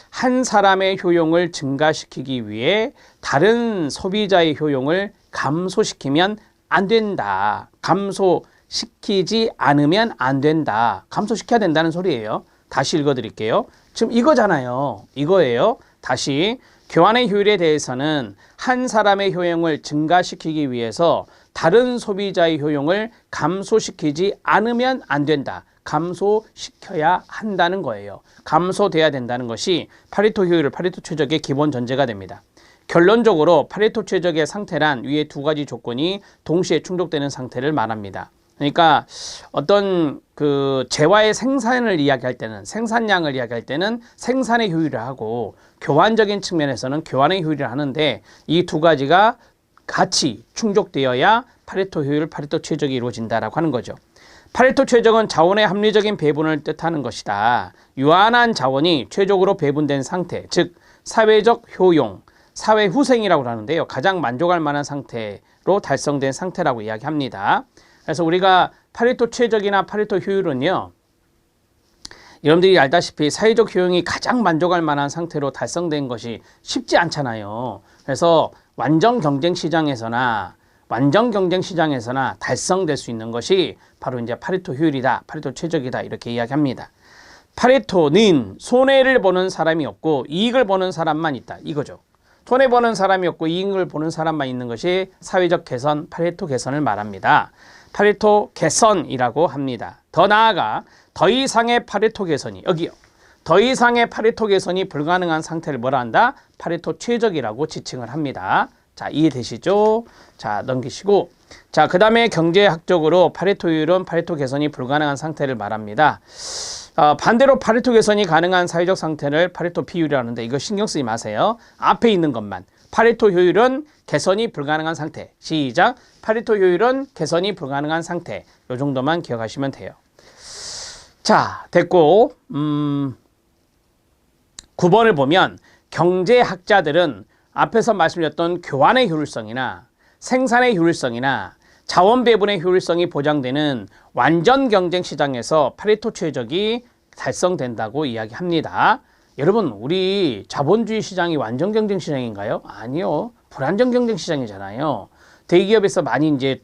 한 사람의 효용을 증가시키기 위해 다른 소비자의 효용을 감소시키면 안 된다. 감소시키지 않으면 안 된다. 감소시켜야 된다는 소리예요. 다시 읽어드릴게요. 지금 이거잖아요. 이거예요. 다시 교환의 효율에 대해서는 한 사람의 효용을 증가시키기 위해서 다른 소비자의 효용을 감소시키지 않으면 안 된다. 감소시켜야 한다는 거예요. 감소돼야 된다는 것이 파레토 효율, 파레토 최적의 기본 전제가 됩니다. 결론적으로 파레토 최적의 상태란 위에 두 가지 조건이 동시에 충족되는 상태를 말합니다. 그러니까 어떤 그 재화의 생산을 이야기할 때는 생산량을 이야기할 때는 생산의 효율을 하고 교환적인 측면에서는 교환의 효율을 하는데 이 두 가지가 같이 충족되어야 파레토 효율, 파레토 최적이 이루어진다라고 하는 거죠. 파레토 최적은 자원의 합리적인 배분을 뜻하는 것이다. 유한한 자원이 최적으로 배분된 상태, 즉 사회적 효용, 사회 후생이라고 하는데요. 가장 만족할 만한 상태로 달성된 상태라고 이야기합니다. 그래서 우리가 파레토 최적이나 파레토 효율은요, 여러분들이 알다시피 사회적 효용이 가장 만족할 만한 상태로 달성된 것이 쉽지 않잖아요. 그래서 완전 경쟁 시장에서나 달성될 수 있는 것이 바로 이제 파레토 효율이다, 파레토 최적이다 이렇게 이야기합니다. 파레토는 손해를 보는 사람이 없고 이익을 보는 사람만 있다 이거죠. 손해 보는 사람이 없고 이익을 보는 사람만 있는 것이 사회적 개선, 파레토 개선을 말합니다. 파레토 개선이라고 합니다. 더 나아가 더 이상의 파레토 개선이 여기요. 더 이상의 파레토 개선이 불가능한 상태를 뭐라 한다? 파레토 최적이라고 지칭을 합니다. 자, 이해되시죠? 자, 넘기시고. 자, 그 다음에 경제학적으로 파레토 효율은 파레토 개선이 불가능한 상태를 말합니다. 반대로 파레토 개선이 가능한 사회적 상태를 파레토 비율이라고 하는데 이거 신경 쓰지 마세요. 앞에 있는 것만. 파레토 효율은 개선이 불가능한 상태. 시작. 파레토 효율은 개선이 불가능한 상태. 이 정도만 기억하시면 돼요. 자, 됐고 9번을 보면 경제학자들은 앞에서 말씀드렸던 교환의 효율성이나 생산의 효율성이나 자원 배분의 효율성이 보장되는 완전 경쟁 시장에서 파레토 최적이 달성된다고 이야기합니다. 여러분, 우리 자본주의 시장이 완전 경쟁 시장인가요? 아니요. 불안정 경쟁 시장이잖아요. 대기업에서 많이 이제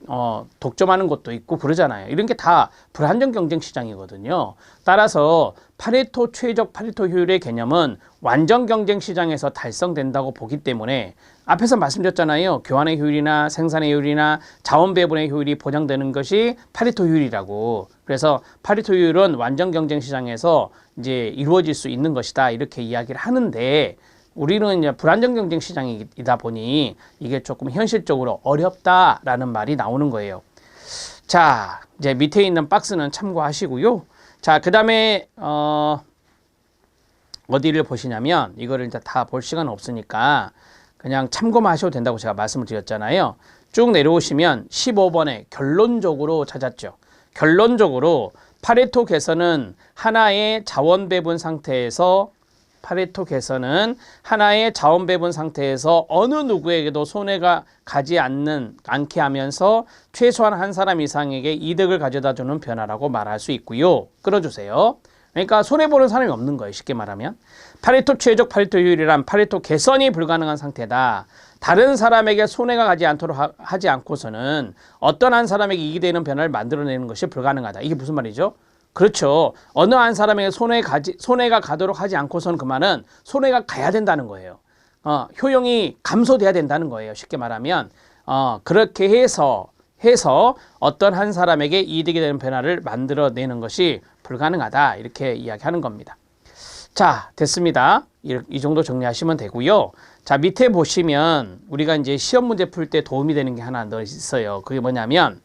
독점하는 것도 있고 그러잖아요. 이런 게 다 불안정 경쟁 시장이거든요. 따라서 파레토 최적, 파레토 효율의 개념은 완전 경쟁 시장에서 달성된다고 보기 때문에 앞에서 말씀드렸잖아요. 교환의 효율이나 생산의 효율이나 자원 배분의 효율이 보장되는 것이 파레토 효율이라고. 그래서 파레토 효율은 완전 경쟁 시장에서 이제 이루어질 수 있는 것이다. 이렇게 이야기를 하는데 우리는 이제 불안정 경쟁 시장이다 보니 이게 조금 현실적으로 어렵다라는 말이 나오는 거예요. 자, 이제 밑에 있는 박스는 참고하시고요. 자, 그 다음에 어디를 보시냐면 이거를 이제 다 볼 시간 없으니까 그냥 참고만 하셔도 된다고 제가 말씀을 드렸잖아요. 쭉 내려오시면 15번에 결론적으로 찾았죠. 결론적으로 파레토 개선은 하나의 자원 배분 상태에서 어느 누구에게도 손해가 가지 않게 하면서 최소한 한 사람 이상에게 이득을 가져다 주는 변화라고 말할 수 있고요. 끌어주세요. 그러니까 손해보는 사람이 없는 거예요. 쉽게 말하면. 파레토 최적, 파레토 효율이란 파레토 개선이 불가능한 상태다. 다른 사람에게 손해가 가지 않도록 하지 않고서는 어떤 한 사람에게 이익이 되는 변화를 만들어내는 것이 불가능하다. 이게 무슨 말이죠? 그렇죠. 어느 한 사람에게 손해가 가도록 하지 않고서는 그 말은 손해가 가야 된다는 거예요. 효용이 감소돼야 된다는 거예요. 쉽게 말하면 그렇게 해서 어떤 한 사람에게 이득이 되는 변화를 만들어내는 것이 불가능하다. 이렇게 이야기하는 겁니다. 자, 됐습니다. 이 정도 정리하시면 되고요. 자, 밑에 보시면 우리가 이제 시험 문제 풀 때 도움이 되는 게 하나 더 있어요. 그게 뭐냐면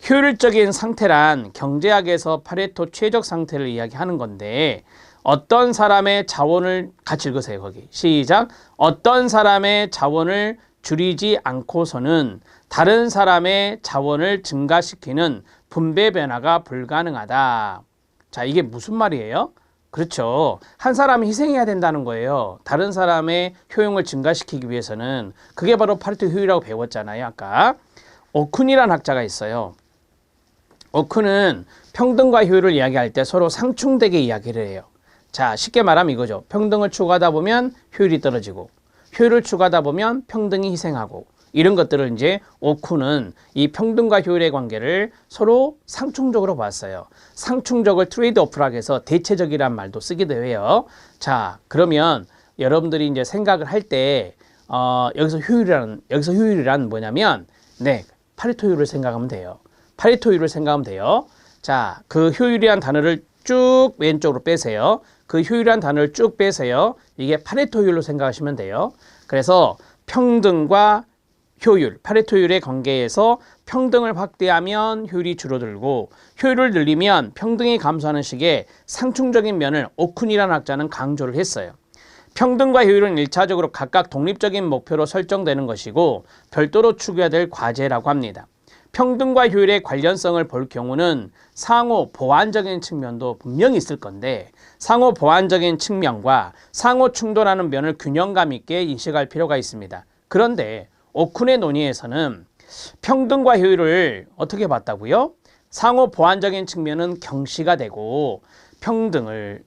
효율적인 상태란 경제학에서 파레토 최적 상태를 이야기하는 건데 어떤 사람의 자원을 같이 읽으세요. 거기 시작. 어떤 사람의 자원을 줄이지 않고서는 다른 사람의 자원을 증가시키는 분배 변화가 불가능하다. 자, 이게 무슨 말이에요? 그렇죠. 한 사람이 희생해야 된다는 거예요. 다른 사람의 효용을 증가시키기 위해서는. 그게 바로 파레토 효율이라고 배웠잖아요. 아까. 오쿤이라는 학자가 있어요. 오쿤은 평등과 효율을 이야기할 때 서로 상충되게 이야기를 해요. 자, 쉽게 말하면 이거죠. 평등을 추구하다 보면 효율이 떨어지고, 효율을 추구하다 보면 평등이 희생하고, 이런 것들을 이제 오쿤은 이 평등과 효율의 관계를 서로 상충적으로 봤어요. 상충적을 트레이드 오프라고 해서 대체적이란 말도 쓰기도 해요. 자, 그러면 여러분들이 이제 생각을 할 때 여기서 효율이란 뭐냐면, 네, 파레토 효율을 생각하면 돼요. 파레토 효율을 생각하면 돼요. 자, 그 효율이란 단어를 쭉 왼쪽으로 빼세요. 그 효율이란 단어를 쭉 빼세요. 이게 파레토 효율로 생각하시면 돼요. 그래서 평등과 효율, 파레토 효율의 관계에서 평등을 확대하면 효율이 줄어들고, 효율을 늘리면 평등이 감소하는 식의 상충적인 면을 오쿤이라는 학자는 강조를 했어요. 평등과 효율은 1차적으로 각각 독립적인 목표로 설정되는 것이고 별도로 추구해야 될 과제라고 합니다. 평등과 효율의 관련성을 볼 경우는 상호 보완적인 측면도 분명히 있을 건데, 상호 보완적인 측면과 상호 충돌하는 면을 균형감 있게 인식할 필요가 있습니다. 그런데 오쿤의 논의에서는 평등과 효율을 어떻게 봤다고요? 상호 보완적인 측면은 경시가 되고 평등을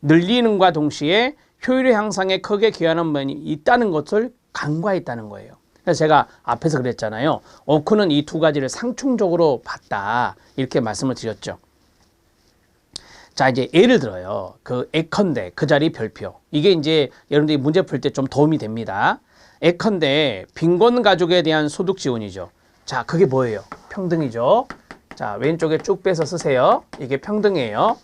늘리는과 동시에 효율의 향상에 크게 기여하는 면이 있다는 것을 간과했다는 거예요. 그래서 제가 앞에서 그랬잖아요. 오쿤은 이 두 가지를 상충적으로 봤다, 이렇게 말씀을 드렸죠. 자, 이제 예를 들어요. 그 예컨대 그 자리 별표. 이게 이제 여러분들이 문제 풀 때 좀 도움이 됩니다. 예컨대 빈곤 가족에 대한 소득 지원이죠. 자, 그게 뭐예요? 평등이죠. 자, 왼쪽에 쭉 빼서 쓰세요. 이게 평등이에요.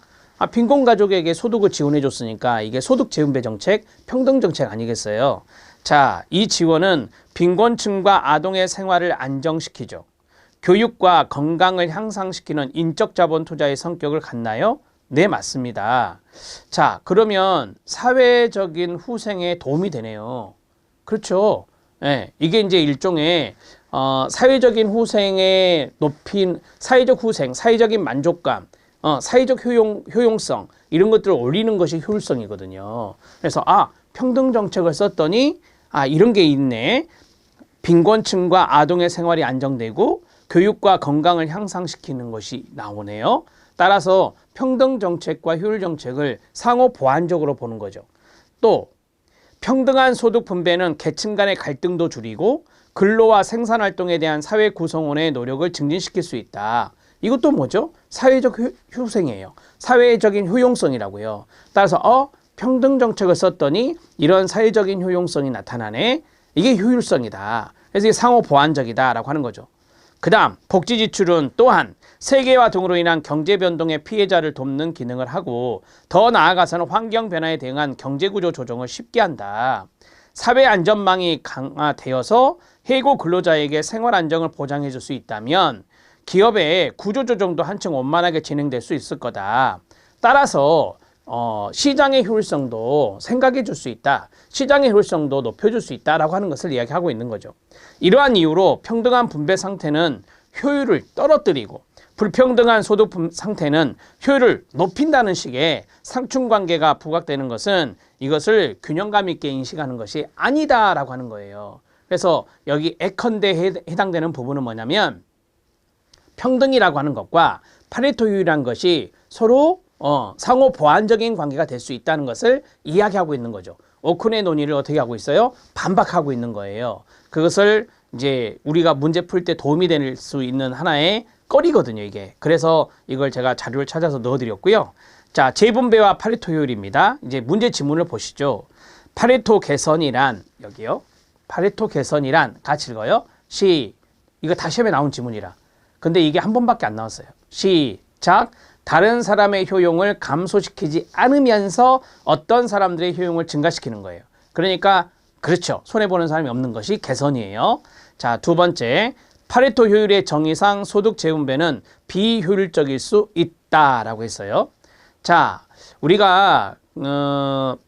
빈곤 가족에게 소득을 지원해 줬으니까 이게 소득 재분배 정책, 평등 정책 아니겠어요? 자, 이 지원은 빈곤층과 아동의 생활을 안정시키죠. 교육과 건강을 향상시키는 인적 자본 투자의 성격을 갖나요? 네, 맞습니다. 자, 그러면 사회적인 후생에 도움이 되네요. 그렇죠. 네, 이게 이제 일종의 사회적인 후생에 높인 사회적 후생, 사회적인 만족감, 사회적 효용성, 이런 것들을 올리는 것이 효율성이거든요. 그래서 평등 정책을 썼더니 이런 게 있네. 빈곤층과 아동의 생활이 안정되고 교육과 건강을 향상시키는 것이 나오네요. 따라서 평등 정책과 효율 정책을 상호 보완적으로 보는 거죠. 또 평등한 소득 분배는 계층 간의 갈등도 줄이고 근로와 생산활동에 대한 사회 구성원의 노력을 증진시킬 수 있다. 이것도 뭐죠? 사회적 효생이에요. 사회적인 효용성이라고요. 따라서 평등 정책을 썼더니 이런 사회적인 효용성이 나타나네. 이게 효율성이다. 그래서 이게 상호 보완적이다라고 하는 거죠. 그 다음 복지 지출은 또한 세계화 등으로 인한 경제 변동의 피해자를 돕는 기능을 하고 더 나아가서는 환경 변화에 대응한 경제구조 조정을 쉽게 한다. 사회 안전망이 강화되어서 해고 근로자에게 생활 안정을 보장해 줄 수 있다면 기업의 구조 조정도 한층 원만하게 진행될 수 있을 거다. 따라서 시장의 효율성도 생각해 줄 수 있다. 시장의 효율성도 높여줄 수 있다라고 하는 것을 이야기하고 있는 거죠. 이러한 이유로 평등한 분배 상태는 효율을 떨어뜨리고 불평등한 소득 상태는 효율을 높인다는 식의 상충관계가 부각되는 것은 이것을 균형감 있게 인식하는 것이 아니다라고 하는 거예요. 그래서 여기 예컨대에 해당되는 부분은 뭐냐면 평등이라고 하는 것과 파레토 효율이라는 것이 서로 상호 보완적인 관계가 될 수 있다는 것을 이야기하고 있는 거죠. 오쿤의 논의를 어떻게 하고 있어요? 반박하고 있는 거예요. 그것을 이제 우리가 문제 풀 때 도움이 될 수 있는 하나의 거리거든요, 이게. 그래서 이걸 제가 자료를 찾아서 넣어드렸고요. 자, 재분배와 파레토 효율입니다. 이제 문제 지문을 보시죠. 파레토 개선이란, 여기요. 파레토 개선이란, 같이 읽어요. 이거 다 시험에 나온 지문이라. 근데 이게 한 번밖에 안 나왔어요. 시작. 다른 사람의 효용을 감소시키지 않으면서 어떤 사람들의 효용을 증가시키는 거예요. 그러니까 그렇죠. 손해보는 사람이 없는 것이 개선이에요. 자, 두 번째. 파레토 효율의 정의상 소득 재분배는 비효율적일 수 있다라고 했어요. 자, 우리가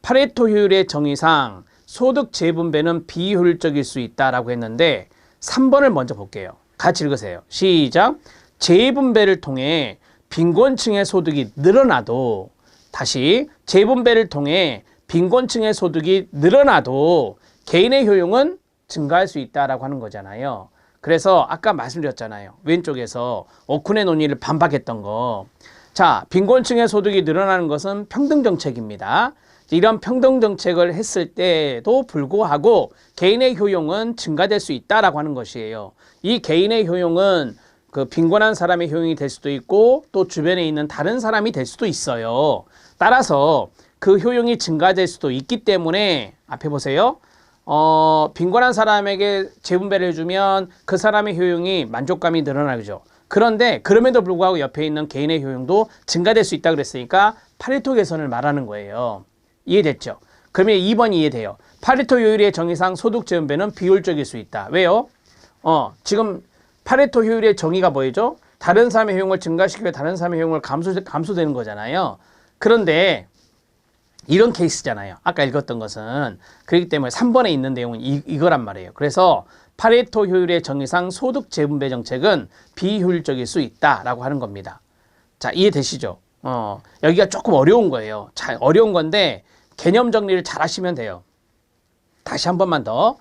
파레토 효율의 정의상 소득 재분배는 비효율적일 수 있다라고 했는데 3번을 먼저 볼게요. 같이 읽으세요. 시작. 재분배를 통해 빈곤층의 소득이 늘어나도 다시 재분배를 통해 빈곤층의 소득이 늘어나도 개인의 효용은 증가할 수 있다라고 하는 거잖아요. 그래서 아까 말씀드렸잖아요. 왼쪽에서 오쿤의 논의를 반박했던 거. 자, 빈곤층의 소득이 늘어나는 것은 평등정책입니다. 이런 평등정책을 했을 때도 불구하고 개인의 효용은 증가될 수 있다라고 하는 것이에요. 이 개인의 효용은 그 빈곤한 사람의 효용이 될 수도 있고 또 주변에 있는 다른 사람이 될 수도 있어요. 따라서 그 효용이 증가될 수도 있기 때문에 앞에 보세요. 빈곤한 사람에게 재분배를 해주면 그 사람의 효용이 만족감이 늘어나죠. 그런데 그럼에도 불구하고 옆에 있는 개인의 효용도 증가될 수 있다 그랬으니까 파레토 개선을 말하는 거예요. 이해됐죠? 그러면 2번이 이해돼요. 파레토 효율의 정의상 소득 재분배는 비효율적일 수 있다. 왜요? 지금 파레토 효율의 정의가 뭐죠? 다른 사람의 효용을 증가시키고 다른 사람의 효용을 감소되는 거잖아요. 그런데 이런 케이스잖아요. 아까 읽었던 것은. 그렇기 때문에 3번에 있는 내용은 이거란 말이에요. 그래서 파레토 효율의 정의상 소득 재분배 정책은 비효율적일 수 있다라고 하는 겁니다. 자, 이해되시죠? 여기가 조금 어려운 거예요. 자, 어려운 건데 개념 정리를 잘 하시면 돼요. 다시 한 번만 더.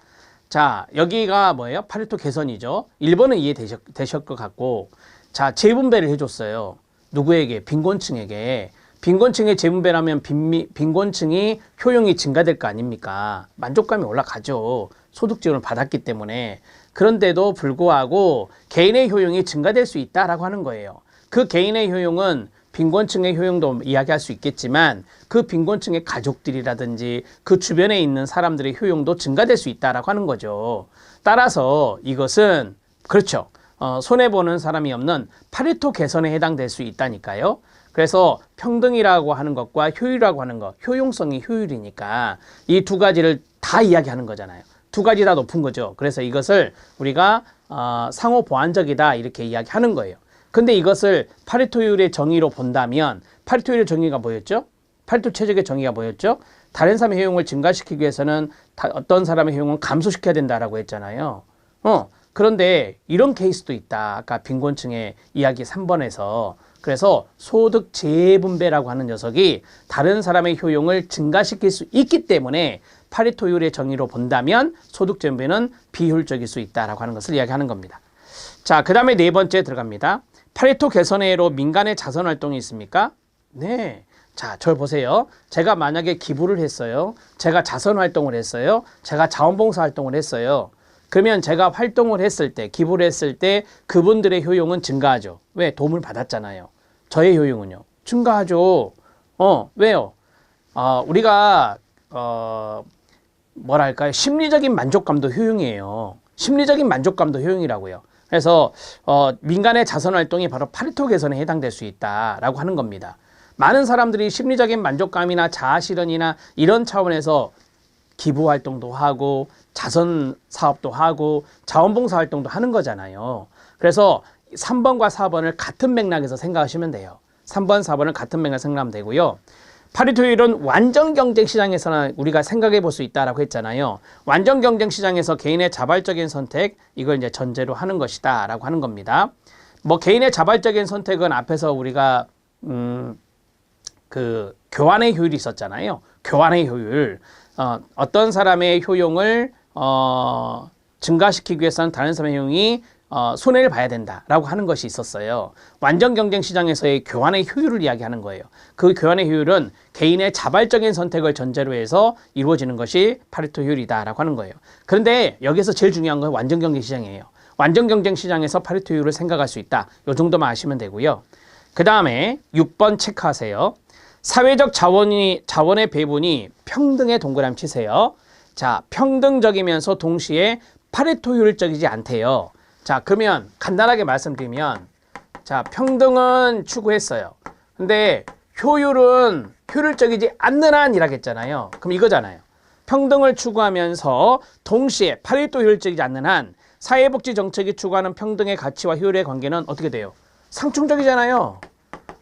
자, 여기가 뭐예요? 파레토 개선이죠. 1번은 이해되실 것 같고, 자, 재분배를 해줬어요. 누구에게? 빈곤층에게. 빈곤층의 재분배라면 빈곤층이 효용이 증가될 거 아닙니까? 만족감이 올라가죠. 소득 지원을 받았기 때문에. 그런데도 불구하고 개인의 효용이 증가될 수 있다라고 하는 거예요. 그 개인의 효용은 빈곤층의 효용도 이야기할 수 있겠지만 그 빈곤층의 가족들이라든지 그 주변에 있는 사람들의 효용도 증가될 수 있다라고 하는 거죠. 따라서 이것은 그렇죠. 손해보는 사람이 없는 파레토 개선에 해당될 수 있다니까요. 그래서 평등이라고 하는 것과 효율이라고 하는 것, 효용성이 효율이니까 이 두 가지를 다 이야기하는 거잖아요. 두 가지 다 높은 거죠. 그래서 이것을 우리가 상호 보완적이다 이렇게 이야기하는 거예요. 근데 이것을 파레토 효율의 정의로 본다면 파레토 효율의 정의가 뭐였죠? 파레토 최적의 정의가 뭐였죠? 다른 사람의 효용을 증가시키기 위해서는 어떤 사람의 효용을 감소시켜야 된다라고 했잖아요. 그런데 이런 케이스도 있다. 아까 빈곤층의 이야기 3번에서. 그래서 소득 재분배라고 하는 녀석이 다른 사람의 효용을 증가시킬 수 있기 때문에 파레토 효율의 정의로 본다면 소득 재분배는 비효율적일 수 있다라고 하는 것을 이야기하는 겁니다. 자, 그 다음에 네 번째 들어갑니다. 파레토 개선회로 민간의 자선 활동이 있습니까? 네. 자, 저 보세요. 제가 만약에 기부를 했어요. 제가 자선 활동을 했어요. 제가 자원봉사 활동을 했어요. 그러면 제가 활동을 했을 때, 기부를 했을 때 그분들의 효용은 증가하죠. 왜? 도움을 받았잖아요. 저의 효용은요? 증가하죠. 왜요? 우리가 뭐랄까요? 심리적인 만족감도 효용이에요. 심리적인 만족감도 효용이라고요. 그래서 민간의 자선 활동이 바로 파레토 개선에 해당될 수 있다라고 하는 겁니다. 많은 사람들이 심리적인 만족감이나 자아 실현이나 이런 차원에서 기부 활동도 하고 자선 사업도 하고 자원봉사 활동도 하는 거잖아요. 그래서 3번과 4번을 같은 맥락에서 생각하시면 돼요. 3번, 4번을 같은 맥락에서 생각하면 되고요. 파레토 효율은 완전 경쟁 시장에서는 우리가 생각해 볼 수 있다라고 했잖아요. 완전 경쟁 시장에서 개인의 자발적인 선택, 이걸 이제 전제로 하는 것이다라고 하는 겁니다. 뭐 개인의 자발적인 선택은 앞에서 우리가 그 교환의 효율이 있었잖아요. 교환의 효율. 어떤 사람의 효용을 증가시키기 위해서는 다른 사람의 효용이 손해를 봐야 된다라고 하는 것이 있었어요. 완전 경쟁 시장에서의 교환의 효율을 이야기하는 거예요. 그 교환의 효율은 개인의 자발적인 선택을 전제로 해서 이루어지는 것이 파레토 효율이다라고 하는 거예요. 그런데 여기서 제일 중요한 건 완전 경쟁 시장이에요. 완전 경쟁 시장에서 파레토 효율을 생각할 수 있다. 이 정도만 아시면 되고요. 그 다음에 6번 체크하세요. 사회적 자원의 배분이 평등에 동그라미 치세요. 자, 평등적이면서 동시에 파레토 효율적이지 않대요. 자, 그러면 간단하게 말씀드리면, 자, 평등은 추구했어요. 근데 효율은 효율적이지 않는 한이라고 했잖아요. 그럼 이거잖아요. 평등을 추구하면서 동시에 파레토 효율적이지 않는 한 사회복지 정책이 추구하는 평등의 가치와 효율의 관계는 어떻게 돼요? 상충적이잖아요.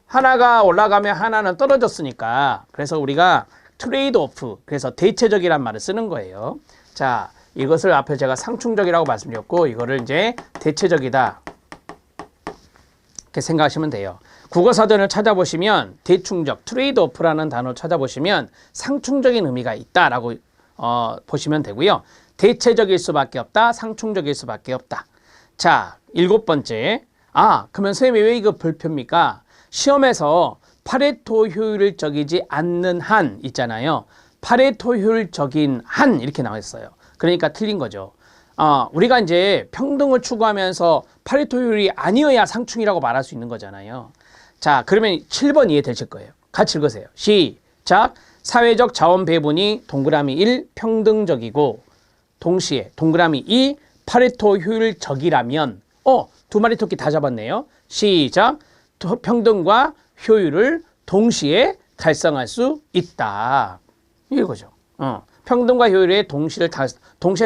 하나가 올라가면 하나는 떨어졌으니까. 그래서 우리가 트레이드 오프, 그래서 대체적이란 말을 쓰는 거예요. 자, 이것을 앞에 제가 상충적이라고 말씀드렸고 이거를 이제 대체적이다 이렇게 생각하시면 돼요. 국어사전을 찾아보시면 대충적, 트레이드 오프라는 단어 찾아보시면 상충적인 의미가 있다라고 보시면 되고요. 대체적일 수밖에 없다, 상충적일 수밖에 없다. 자, 7번째. 그러면 선생님이 왜 이거 별표입니까? 시험에서 파레토 효율적이지 않는 한 있잖아요. 파레토 효율적인 한 이렇게 나와 있어요. 그러니까 틀린 거죠. 우리가 이제 평등을 추구하면서 파레토 효율이 아니어야 상충이라고 말할 수 있는 거잖아요. 자, 그러면 7번 이해되실 거예요. 같이 읽으세요. 시작. 사회적 자원 배분이 동그라미 1 평등적이고 동시에 동그라미 2 파레토 효율적이라면 두 마리 토끼 다 잡았네요. 시작. 평등과 효율을 동시에 달성할 수 있다. 이거죠. 평등과 효율의 동시에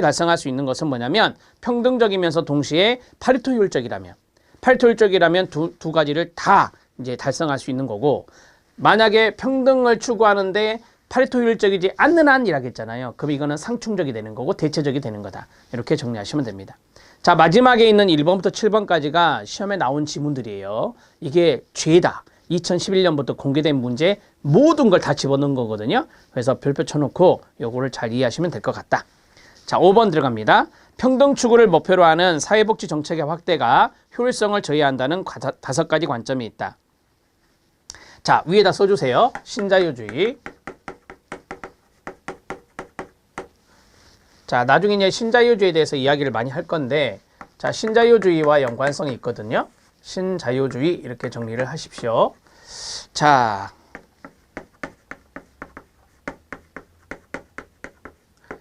달성할 수 있는 것은 뭐냐면 평등적이면서 동시에 파레토 효율적이라면 두 가지를 다 이제 달성할 수 있는 거고, 만약에 평등을 추구하는데 파레토 효율적이지 않는 한이라고 했잖아요. 그럼 이거는 상충적이 되는 거고 대체적이 되는 거다. 이렇게 정리하시면 됩니다. 자, 마지막에 있는 1번부터 7번까지가 시험에 나온 지문들이에요. 이게 죄다. 2011년부터 공개된 문제 모든 걸 다 집어넣은 거거든요. 그래서 별표 쳐놓고 요거를 잘 이해하시면 될 것 같다. 자, 5번 들어갑니다. 평등 추구를 목표로 하는 사회복지 정책의 확대가 효율성을 저해한다는 5가지 관점이 있다. 자, 위에다 써주세요. 신자유주의. 자, 나중에 이제 신자유주의에 대해서 이야기를 많이 할 건데, 자, 신자유주의와 연관성이 있거든요. 신자유주의 이렇게 정리를 하십시오. 자,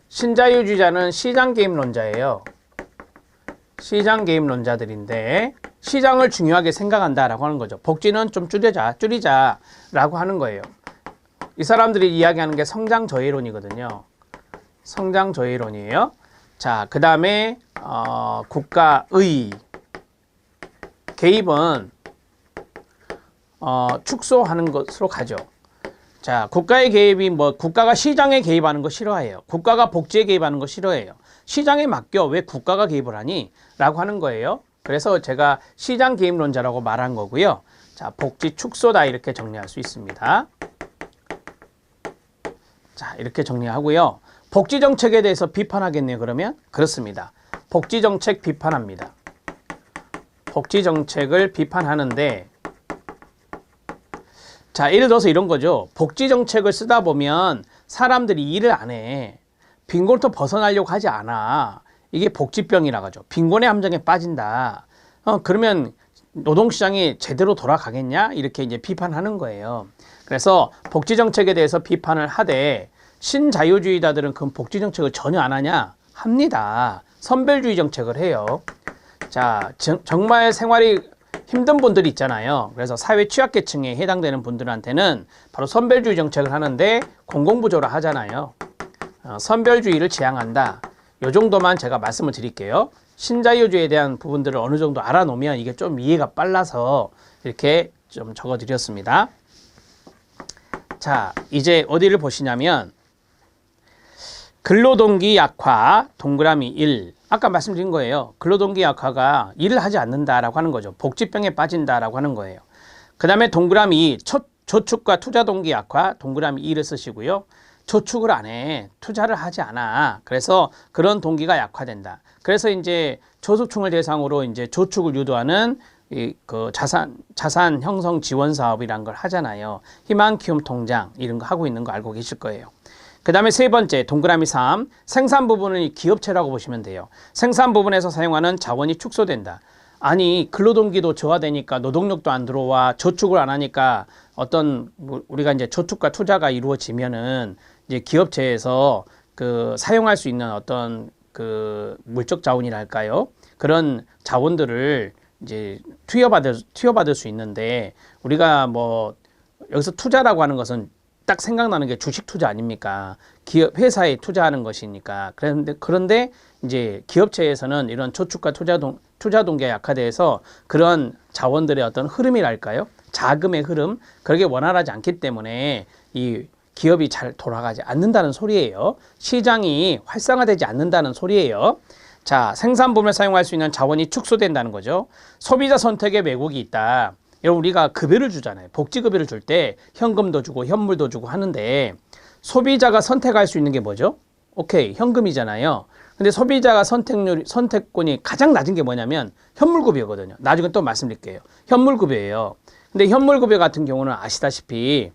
신자유주의자는 시장 개입론자예요. 시장 개입론자들인데 시장을 중요하게 생각한다라고 하는 거죠. 복지는 좀 줄이자라고 하는 거예요. 이 사람들이 이야기하는 게 성장 저해론이거든요. 성장 저해론이에요. 자, 그 다음에 국가의 개입은 축소하는 것으로 가죠. 자, 국가의 개입이 국가가 시장에 개입하는 거 싫어해요. 국가가 복지에 개입하는 거 싫어해요. 시장에 맡겨 왜 국가가 개입을 하니? 라고 하는 거예요. 그래서 제가 시장 개입론자라고 말한 거고요. 자, 복지 축소다 이렇게 정리할 수 있습니다. 자, 이렇게 정리하고요. 복지 정책에 대해서 비판하겠네요. 그러면 그렇습니다. 복지 정책 비판합니다. 복지 정책을 비판하는데, 자, 예를 들어서 이런 거죠. 복지 정책을 쓰다 보면 사람들이 일을 안 해. 빈곤부터 벗어나려고 하지 않아. 이게 복지병이라고 하죠. 빈곤의 함정에 빠진다. 그러면 노동시장이 제대로 돌아가겠냐? 이렇게 이제 비판하는 거예요. 그래서 복지 정책에 대해서 비판을 하되, 신자유주의자들은 그 복지 정책을 전혀 안 하냐? 합니다. 선별주의 정책을 해요. 자, 정말 생활이 힘든 분들이 있잖아요. 그래서 사회 취약계층에 해당되는 분들한테는 바로 선별주의 정책을 하는데 공공부조로 하잖아요. 선별주의를 지향한다. 요 정도만 제가 말씀을 드릴게요. 신자유주의에 대한 부분들을 어느 정도 알아놓으면 이게 좀 이해가 빨라서 이렇게 좀 적어드렸습니다. 자, 이제 어디를 보시냐면 근로동기 약화 동그라미 1. 아까 말씀드린 거예요. 근로동기 약화가 일을 하지 않는다라고 하는 거죠. 복지병에 빠진다라고 하는 거예요. 그 다음에 동그라미 2. 저축과 투자동기 약화 동그라미 2를 쓰시고요. 저축을 안 해. 투자를 하지 않아. 그래서 그런 동기가 약화된다. 그래서 이제 저소득층을 대상으로 이제 저축을 유도하는 그 자산 형성 지원 사업이란 걸 하잖아요. 희망 키움 통장 이런 거 하고 있는 거 알고 계실 거예요. 그 다음에 세 번째 동그라미 3. 생산 부분은 기업체라고 보시면 돼요. 생산 부분에서 사용하는 자원이 축소된다. 아니, 근로동기도 저하되니까 노동력도 안 들어와. 저축을 안 하니까 우리가 이제 저축과 투자가 이루어지면은 이제 기업체에서 그 사용할 수 있는 어떤 그 물적 자원이랄까요? 그런 자원들을 이제 투여받을 수 있는데, 우리가 여기서 투자라고 하는 것은 딱 생각나는 게 주식 투자 아닙니까? 회사에 투자하는 것이니까. 그런데 이제 기업체에서는 이런 저축과 투자 동기가 약화돼서 그런 자원들의 어떤 흐름이랄까요? 자금의 흐름, 그렇게 원활하지 않기 때문에 이 기업이 잘 돌아가지 않는다는 소리예요. 시장이 활성화되지 않는다는 소리예요. 자, 생산부문에 사용할 수 있는 자원이 축소된다는 거죠. 소비자 선택에 왜곡이 있다. 여러분 우리가 급여를 주잖아요. 복지급여를 줄 때 현금도 주고 현물도 주고 하는데 소비자가 선택할 수 있는 게 뭐죠? 오케이, 현금이잖아요. 근데 소비자가 선택권이 가장 낮은 게 뭐냐면 현물급여거든요. 나중에 또 말씀드릴게요. 현물급여예요. 근데 현물급여 같은 경우는 아시다시피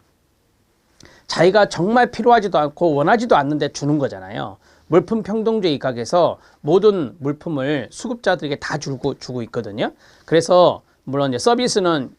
자기가 정말 필요하지도 않고 원하지도 않는데 주는 거잖아요. 물품 평등주의 입각에서 모든 물품을 수급자들에게 다 주고 있거든요. 그래서 물론 이제 서비스는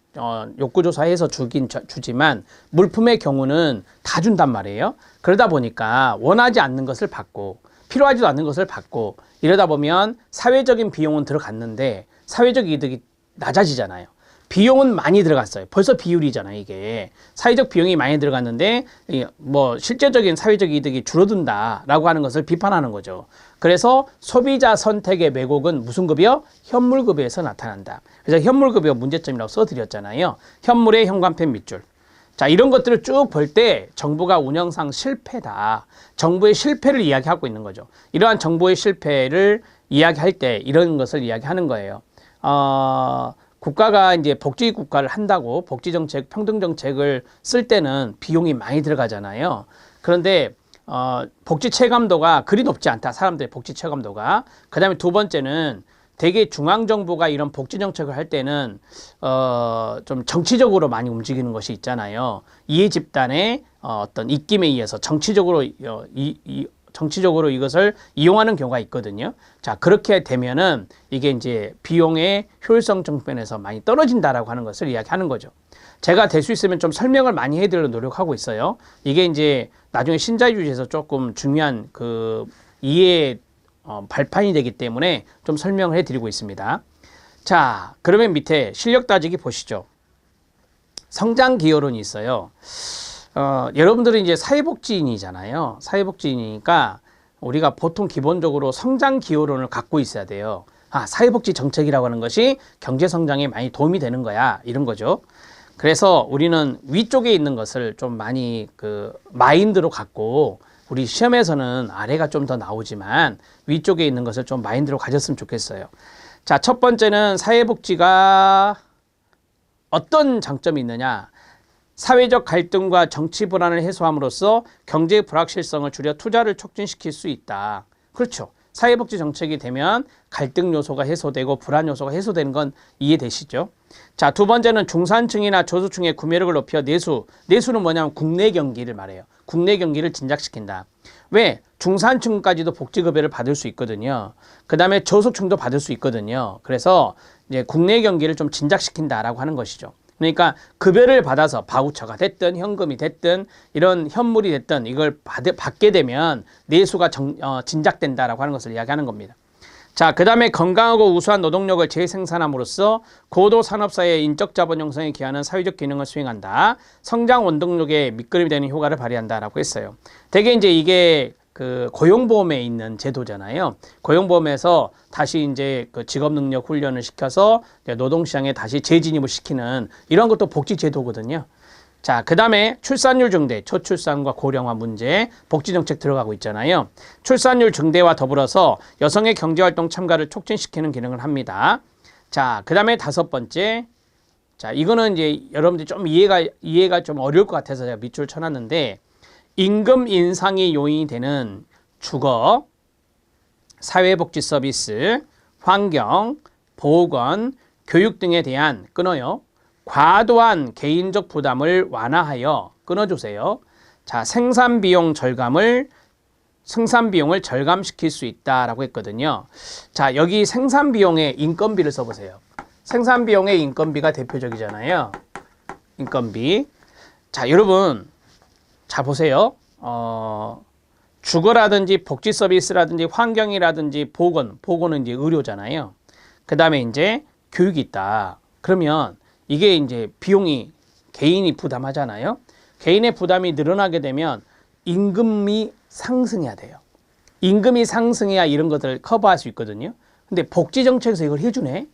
욕구조사해서 주지만 물품의 경우는 다 준단 말이에요. 그러다 보니까 원하지 않는 것을 받고 필요하지도 않는 것을 받고 이러다 보면 사회적인 비용은 들어갔는데 사회적 이득이 낮아지잖아요. 비용은 많이 들어갔어요. 벌써 비율이잖아요, 이게. 사회적 비용이 많이 들어갔는데 뭐 실제적인 사회적 이득이 줄어든다라고 하는 것을 비판하는 거죠. 그래서 소비자 선택의 왜곡은 무슨 급여? 현물급여에서 나타난다. 그래서 현물급여 문제점이라고 써드렸잖아요. 현물의 현관편 밑줄. 자, 이런 것들을 쭉 볼 때 정부가 운영상 실패다. 정부의 실패를 이야기하고 있는 거죠. 이러한 정부의 실패를 이야기할 때 이런 것을 이야기하는 거예요. 국가가 이제 복지 국가를 한다고 복지 정책, 평등 정책을 쓸 때는 비용이 많이 들어가잖아요. 그런데 복지 체감도가 그리 높지 않다. 사람들의 복지 체감도가. 그다음에 두 번째는 대개 중앙 정부가 이런 복지 정책을 할 때는 좀 정치적으로 많이 움직이는 것이 있잖아요. 이해 집단의 어떤 입김에 의해서 정치적으로 이것을 이용하는 경우가 있거든요. 자, 그렇게 되면은 이게 이제 비용의 효율성 측면에서 많이 떨어진다라고 하는 것을 이야기하는 거죠. 제가 될 수 있으면 좀 설명을 많이 해드리려고 노력하고 있어요. 이게 이제 나중에 신자유주의에서 조금 중요한 그 이해 발판이 되기 때문에 좀 설명을 해드리고 있습니다. 자, 그러면 밑에 실력 따지기 보시죠. 성장 기여론이 있어요. 여러분들은 이제 사회복지인이잖아요. 사회복지인이니까 우리가 보통 기본적으로 성장 기여론을 갖고 있어야 돼요. 사회복지 정책이라고 하는 것이 경제 성장에 많이 도움이 되는 거야. 이런 거죠. 그래서 우리는 위쪽에 있는 것을 좀 많이 그 마인드로 갖고 우리 시험에서는 아래가 좀 더 나오지만 위쪽에 있는 것을 좀 마인드로 가졌으면 좋겠어요. 자, 첫 번째는 사회복지가 어떤 장점이 있느냐. 사회적 갈등과 정치 불안을 해소함으로써 경제 불확실성을 줄여 투자를 촉진시킬 수 있다. 그렇죠. 사회복지 정책이 되면 갈등 요소가 해소되고 불안 요소가 해소되는 건 이해되시죠? 자, 두 번째는 중산층이나 저소득층의 구매력을 높여 내수는 뭐냐면 국내 경기를 말해요. 국내 경기를 진작시킨다. 왜? 중산층까지도 복지급여를 받을 수 있거든요. 그 다음에 저소득층도 받을 수 있거든요. 그래서 이제 국내 경기를 좀 진작시킨다라고 하는 것이죠. 그러니까 급여를 받아서 바우처가 됐든 현금이 됐든 이런 현물이 됐든 이걸 받게 되면 내수가 진작된다라고 하는 것을 이야기하는 겁니다. 자, 그 다음에 건강하고 우수한 노동력을 재생산함으로써 고도 산업사회의 인적 자본 형성에 기하는 사회적 기능을 수행한다. 성장 원동력의 밑거름이 되는 효과를 발휘한다라고 했어요. 대개 이제 이게 그 고용보험에 있는 제도잖아요. 고용보험에서 다시 이제 그 직업능력 훈련을 시켜서 노동시장에 다시 재진입을 시키는 이런 것도 복지제도거든요. 자, 그 다음에 출산율 증대, 저출산과 고령화 문제, 복지정책 들어가고 있잖아요. 출산율 증대와 더불어서 여성의 경제활동 참가를 촉진시키는 기능을 합니다. 자, 그 다음에 다섯 번째. 자, 이거는 이제 여러분들이 좀 이해가 좀 어려울 것 같아서 제가 밑줄 쳐놨는데, 임금 인상이 요인이 되는 주거, 사회복지 서비스, 환경, 보건, 교육 등에 대한 끊어요. 과도한 개인적 부담을 완화하여 끊어주세요. 자, 생산비용을 절감시킬 수 있다라고 했거든요. 자, 여기 생산비용에 인건비를 써보세요. 생산비용의 인건비가 대표적이잖아요. 인건비. 자, 여러분. 자, 보세요. 주거라든지 복지 서비스라든지 환경이라든지 보건은 이제 의료잖아요. 그 다음에 이제 교육이 있다. 그러면 이게 이제 비용이 개인이 부담하잖아요. 개인의 부담이 늘어나게 되면 임금이 상승해야 돼요. 임금이 상승해야 이런 것들을 커버할 수 있거든요. 근데 복지정책에서 이걸 해주네.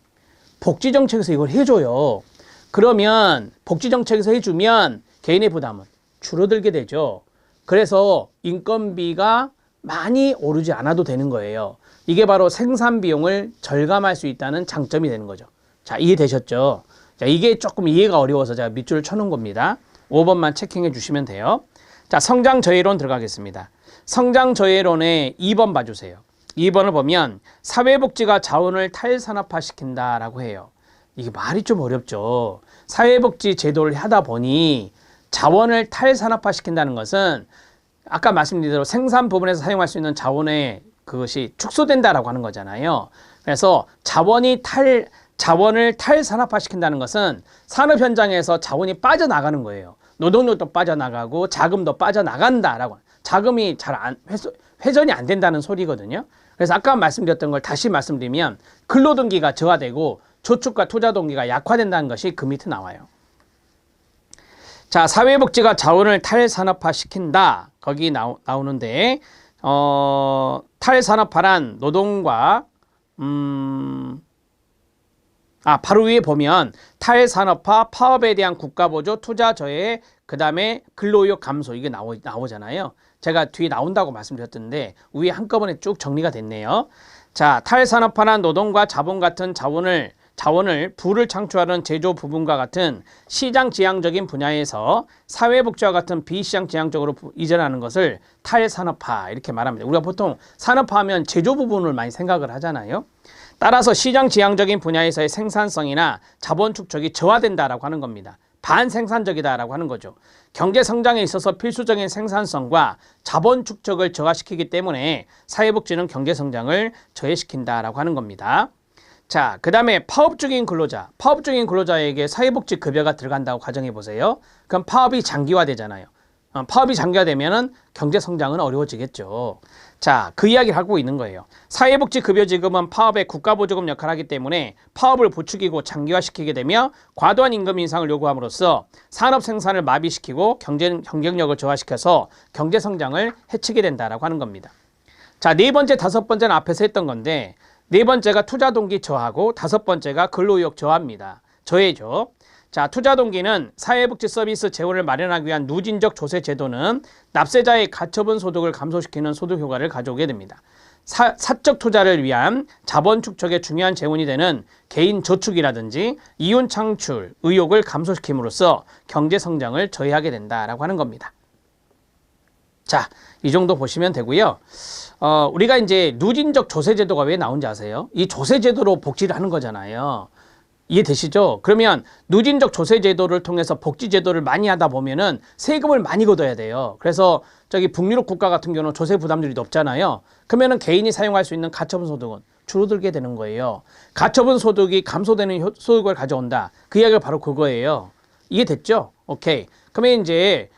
복지정책에서 이걸 해줘요. 그러면 복지정책에서 해주면 개인의 부담은 줄어들게 되죠. 그래서 인건비가 많이 오르지 않아도 되는 거예요. 이게 바로 생산 비용을 절감할 수 있다는 장점이 되는 거죠. 자, 이해되셨죠? 자, 이게 조금 이해가 어려워서 제가 밑줄을 쳐놓은 겁니다. 5번만 체킹해 주시면 돼요. 자, 성장 저해론 들어가겠습니다. 성장 저해론의 2번 봐주세요. 2번을 보면 사회복지가 자원을 탈산업화시킨다라고 해요. 이게 말이 좀 어렵죠. 사회복지 제도를 하다 보니 자원을 탈산업화시킨다는 것은 아까 말씀드린 대로 생산 부분에서 사용할 수 있는 자원의 그것이 축소된다라고 하는 거잖아요. 그래서 자원을 탈산업화시킨다는 것은 산업 현장에서 자원이 빠져나가는 거예요. 노동력도 빠져나가고 자금도 빠져나간다라고. 자금이 잘 회전이 안 된다는 소리거든요. 그래서 아까 말씀드렸던 걸 다시 말씀드리면 근로동기가 저하되고 저축과 투자 동기가 약화된다는 것이 그 밑에 나와요. 자, 사회복지가 자원을 탈산업화시킨다. 거기 나오는데 탈산업화란 노동과 바로 위에 보면 탈산업화, 파업에 대한 국가보조, 투자 저해, 그 다음에 근로의욕 감소 이게 나오잖아요. 제가 뒤에 나온다고 말씀드렸던데 위에 한꺼번에 쭉 정리가 됐네요. 자, 탈산업화란 노동과 자본 같은 자원을 부를 창출하는 제조 부분과 같은 시장 지향적인 분야에서 사회복지와 같은 비시장 지향적으로 이전하는 것을 탈산업화 이렇게 말합니다. 우리가 보통 산업화하면 제조 부분을 많이 생각을 하잖아요. 따라서 시장 지향적인 분야에서의 생산성이나 자본 축적이 저하된다라고 하는 겁니다. 반생산적이다라고 하는 거죠. 경제 성장에 있어서 필수적인 생산성과 자본 축적을 저하시키기 때문에 사회복지는 경제 성장을 저해시킨다라고 하는 겁니다. 자, 그 다음에 파업 중인 근로자에게 사회복지 급여가 들어간다고 가정해 보세요. 그럼 파업이 장기화되잖아요. 파업이 장기화되면은 경제 성장은 어려워지겠죠. 자, 그 이야기를 하고 있는 거예요. 사회복지 급여 지급은 파업의 국가보조금 역할을 하기 때문에 파업을 부추기고 장기화시키게 되며 과도한 임금 인상을 요구함으로써 산업 생산을 마비시키고 경쟁력을 저하시켜서 경제 성장을 해치게 된다라고 하는 겁니다. 자, 네 번째, 다섯 번째는 앞에서 했던 건데 네 번째가 투자 동기 저하고 다섯 번째가 근로의욕 저하입니다. 저해죠. 자, 투자 동기는 사회복지 서비스 재원을 마련하기 위한 누진적 조세 제도는 납세자의 가처분 소득을 감소시키는 소득 효과를 가져오게 됩니다. 사적 투자를 위한 자본 축적의 중요한 재원이 되는 개인 저축이라든지 이윤 창출 의욕을 감소시킴으로써 경제 성장을 저해하게 된다라고 하는 겁니다. 자, 이 정도 보시면 되고요. 우리가 이제 누진적 조세 제도가 왜 나온지 아세요? 이 조세 제도로 복지를 하는 거잖아요. 이해되시죠? 그러면 누진적 조세 제도를 통해서 복지 제도를 많이 하다 보면은 세금을 많이 걷어야 돼요. 그래서 저기 북유럽 국가 같은 경우는 조세 부담률이 높잖아요. 그러면은 개인이 사용할 수 있는 가처분 소득은 줄어들게 되는 거예요. 가처분 소득이 감소되는 소득을 가져온다. 그 이야기가 바로 그거예요. 이해됐죠? 오케이. 그러면 이제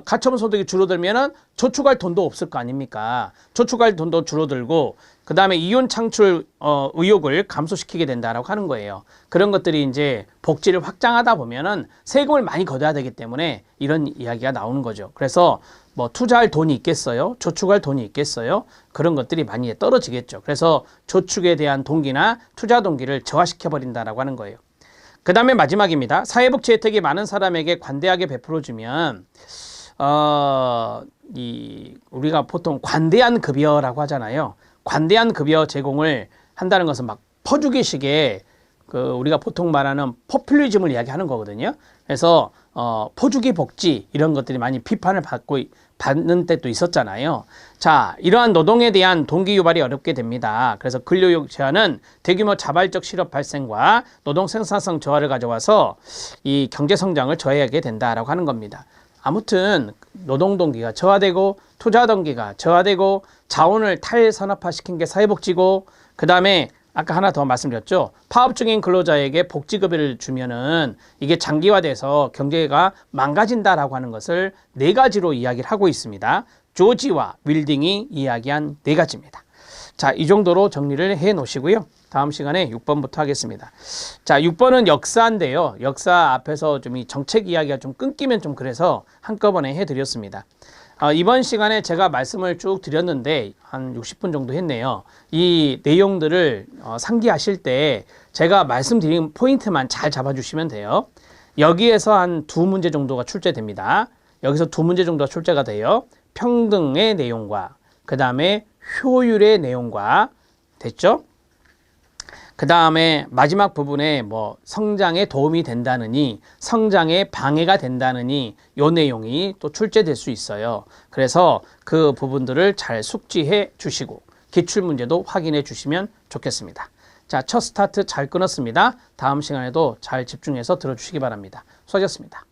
가처분 소득이 줄어들면은 저축할 돈도 없을 거 아닙니까? 저축할 돈도 줄어들고 그 다음에 이윤 창출 의욕을 감소시키게 된다라고 하는 거예요. 그런 것들이 이제 복지를 확장하다 보면은 세금을 많이 걷어야 되기 때문에 이런 이야기가 나오는 거죠. 그래서 뭐 투자할 돈이 있겠어요? 저축할 돈이 있겠어요? 그런 것들이 많이 떨어지겠죠. 그래서 저축에 대한 동기나 투자 동기를 저하시켜 버린다라고 하는 거예요. 그 다음에 마지막입니다. 사회복지 혜택이 많은 사람에게 관대하게 베풀어주면 우리가 보통 관대한 급여라고 하잖아요. 관대한 급여 제공을 한다는 것은 막 퍼주기식의 우리가 보통 말하는 포퓰리즘을 이야기하는 거거든요. 그래서 포주기 복지 이런 것들이 많이 비판을 받는 때도 있었잖아요. 자, 이러한 노동에 대한 동기 유발이 어렵게 됩니다. 그래서 근로의욕 제한은 대규모 자발적 실업 발생과 노동 생산성 저하를 가져와서 이 경제 성장을 저해하게 된다라고 하는 겁니다. 아무튼 노동 동기가 저하되고 투자 동기가 저하되고 자원을 탈산업화시킨 게 사회복지고 그 다음에 아까 하나 더 말씀드렸죠. 파업 중인 근로자에게 복지급여를 주면은 이게 장기화돼서 경제가 망가진다라고 하는 것을 네 가지로 이야기를 하고 있습니다. 조지와 윌딩이 이야기한 네 가지입니다. 자, 이 정도로 정리를 해 놓으시고요. 다음 시간에 6번부터 하겠습니다. 자, 6번은 역사인데요. 역사 앞에서 좀 이 정책 이야기가 좀 끊기면 좀 그래서 한꺼번에 해드렸습니다. 이번 시간에 제가 말씀을 쭉 드렸는데 한 60분 정도 했네요. 이 내용들을 상기하실 때 제가 말씀드린 포인트만 잘 잡아주시면 돼요. 여기에서 한 두 문제 정도가 출제됩니다. 여기서 두 문제 정도가 출제가 돼요. 평등의 내용과 그 다음에 효율의 내용과 됐죠? 그 다음에 마지막 부분에 뭐 성장에 도움이 된다느니 성장에 방해가 된다느니 요 내용이 또 출제될 수 있어요. 그래서 그 부분들을 잘 숙지해 주시고 기출문제도 확인해 주시면 좋겠습니다. 자, 첫 스타트 잘 끊었습니다. 다음 시간에도 잘 집중해서 들어주시기 바랍니다. 수고하셨습니다.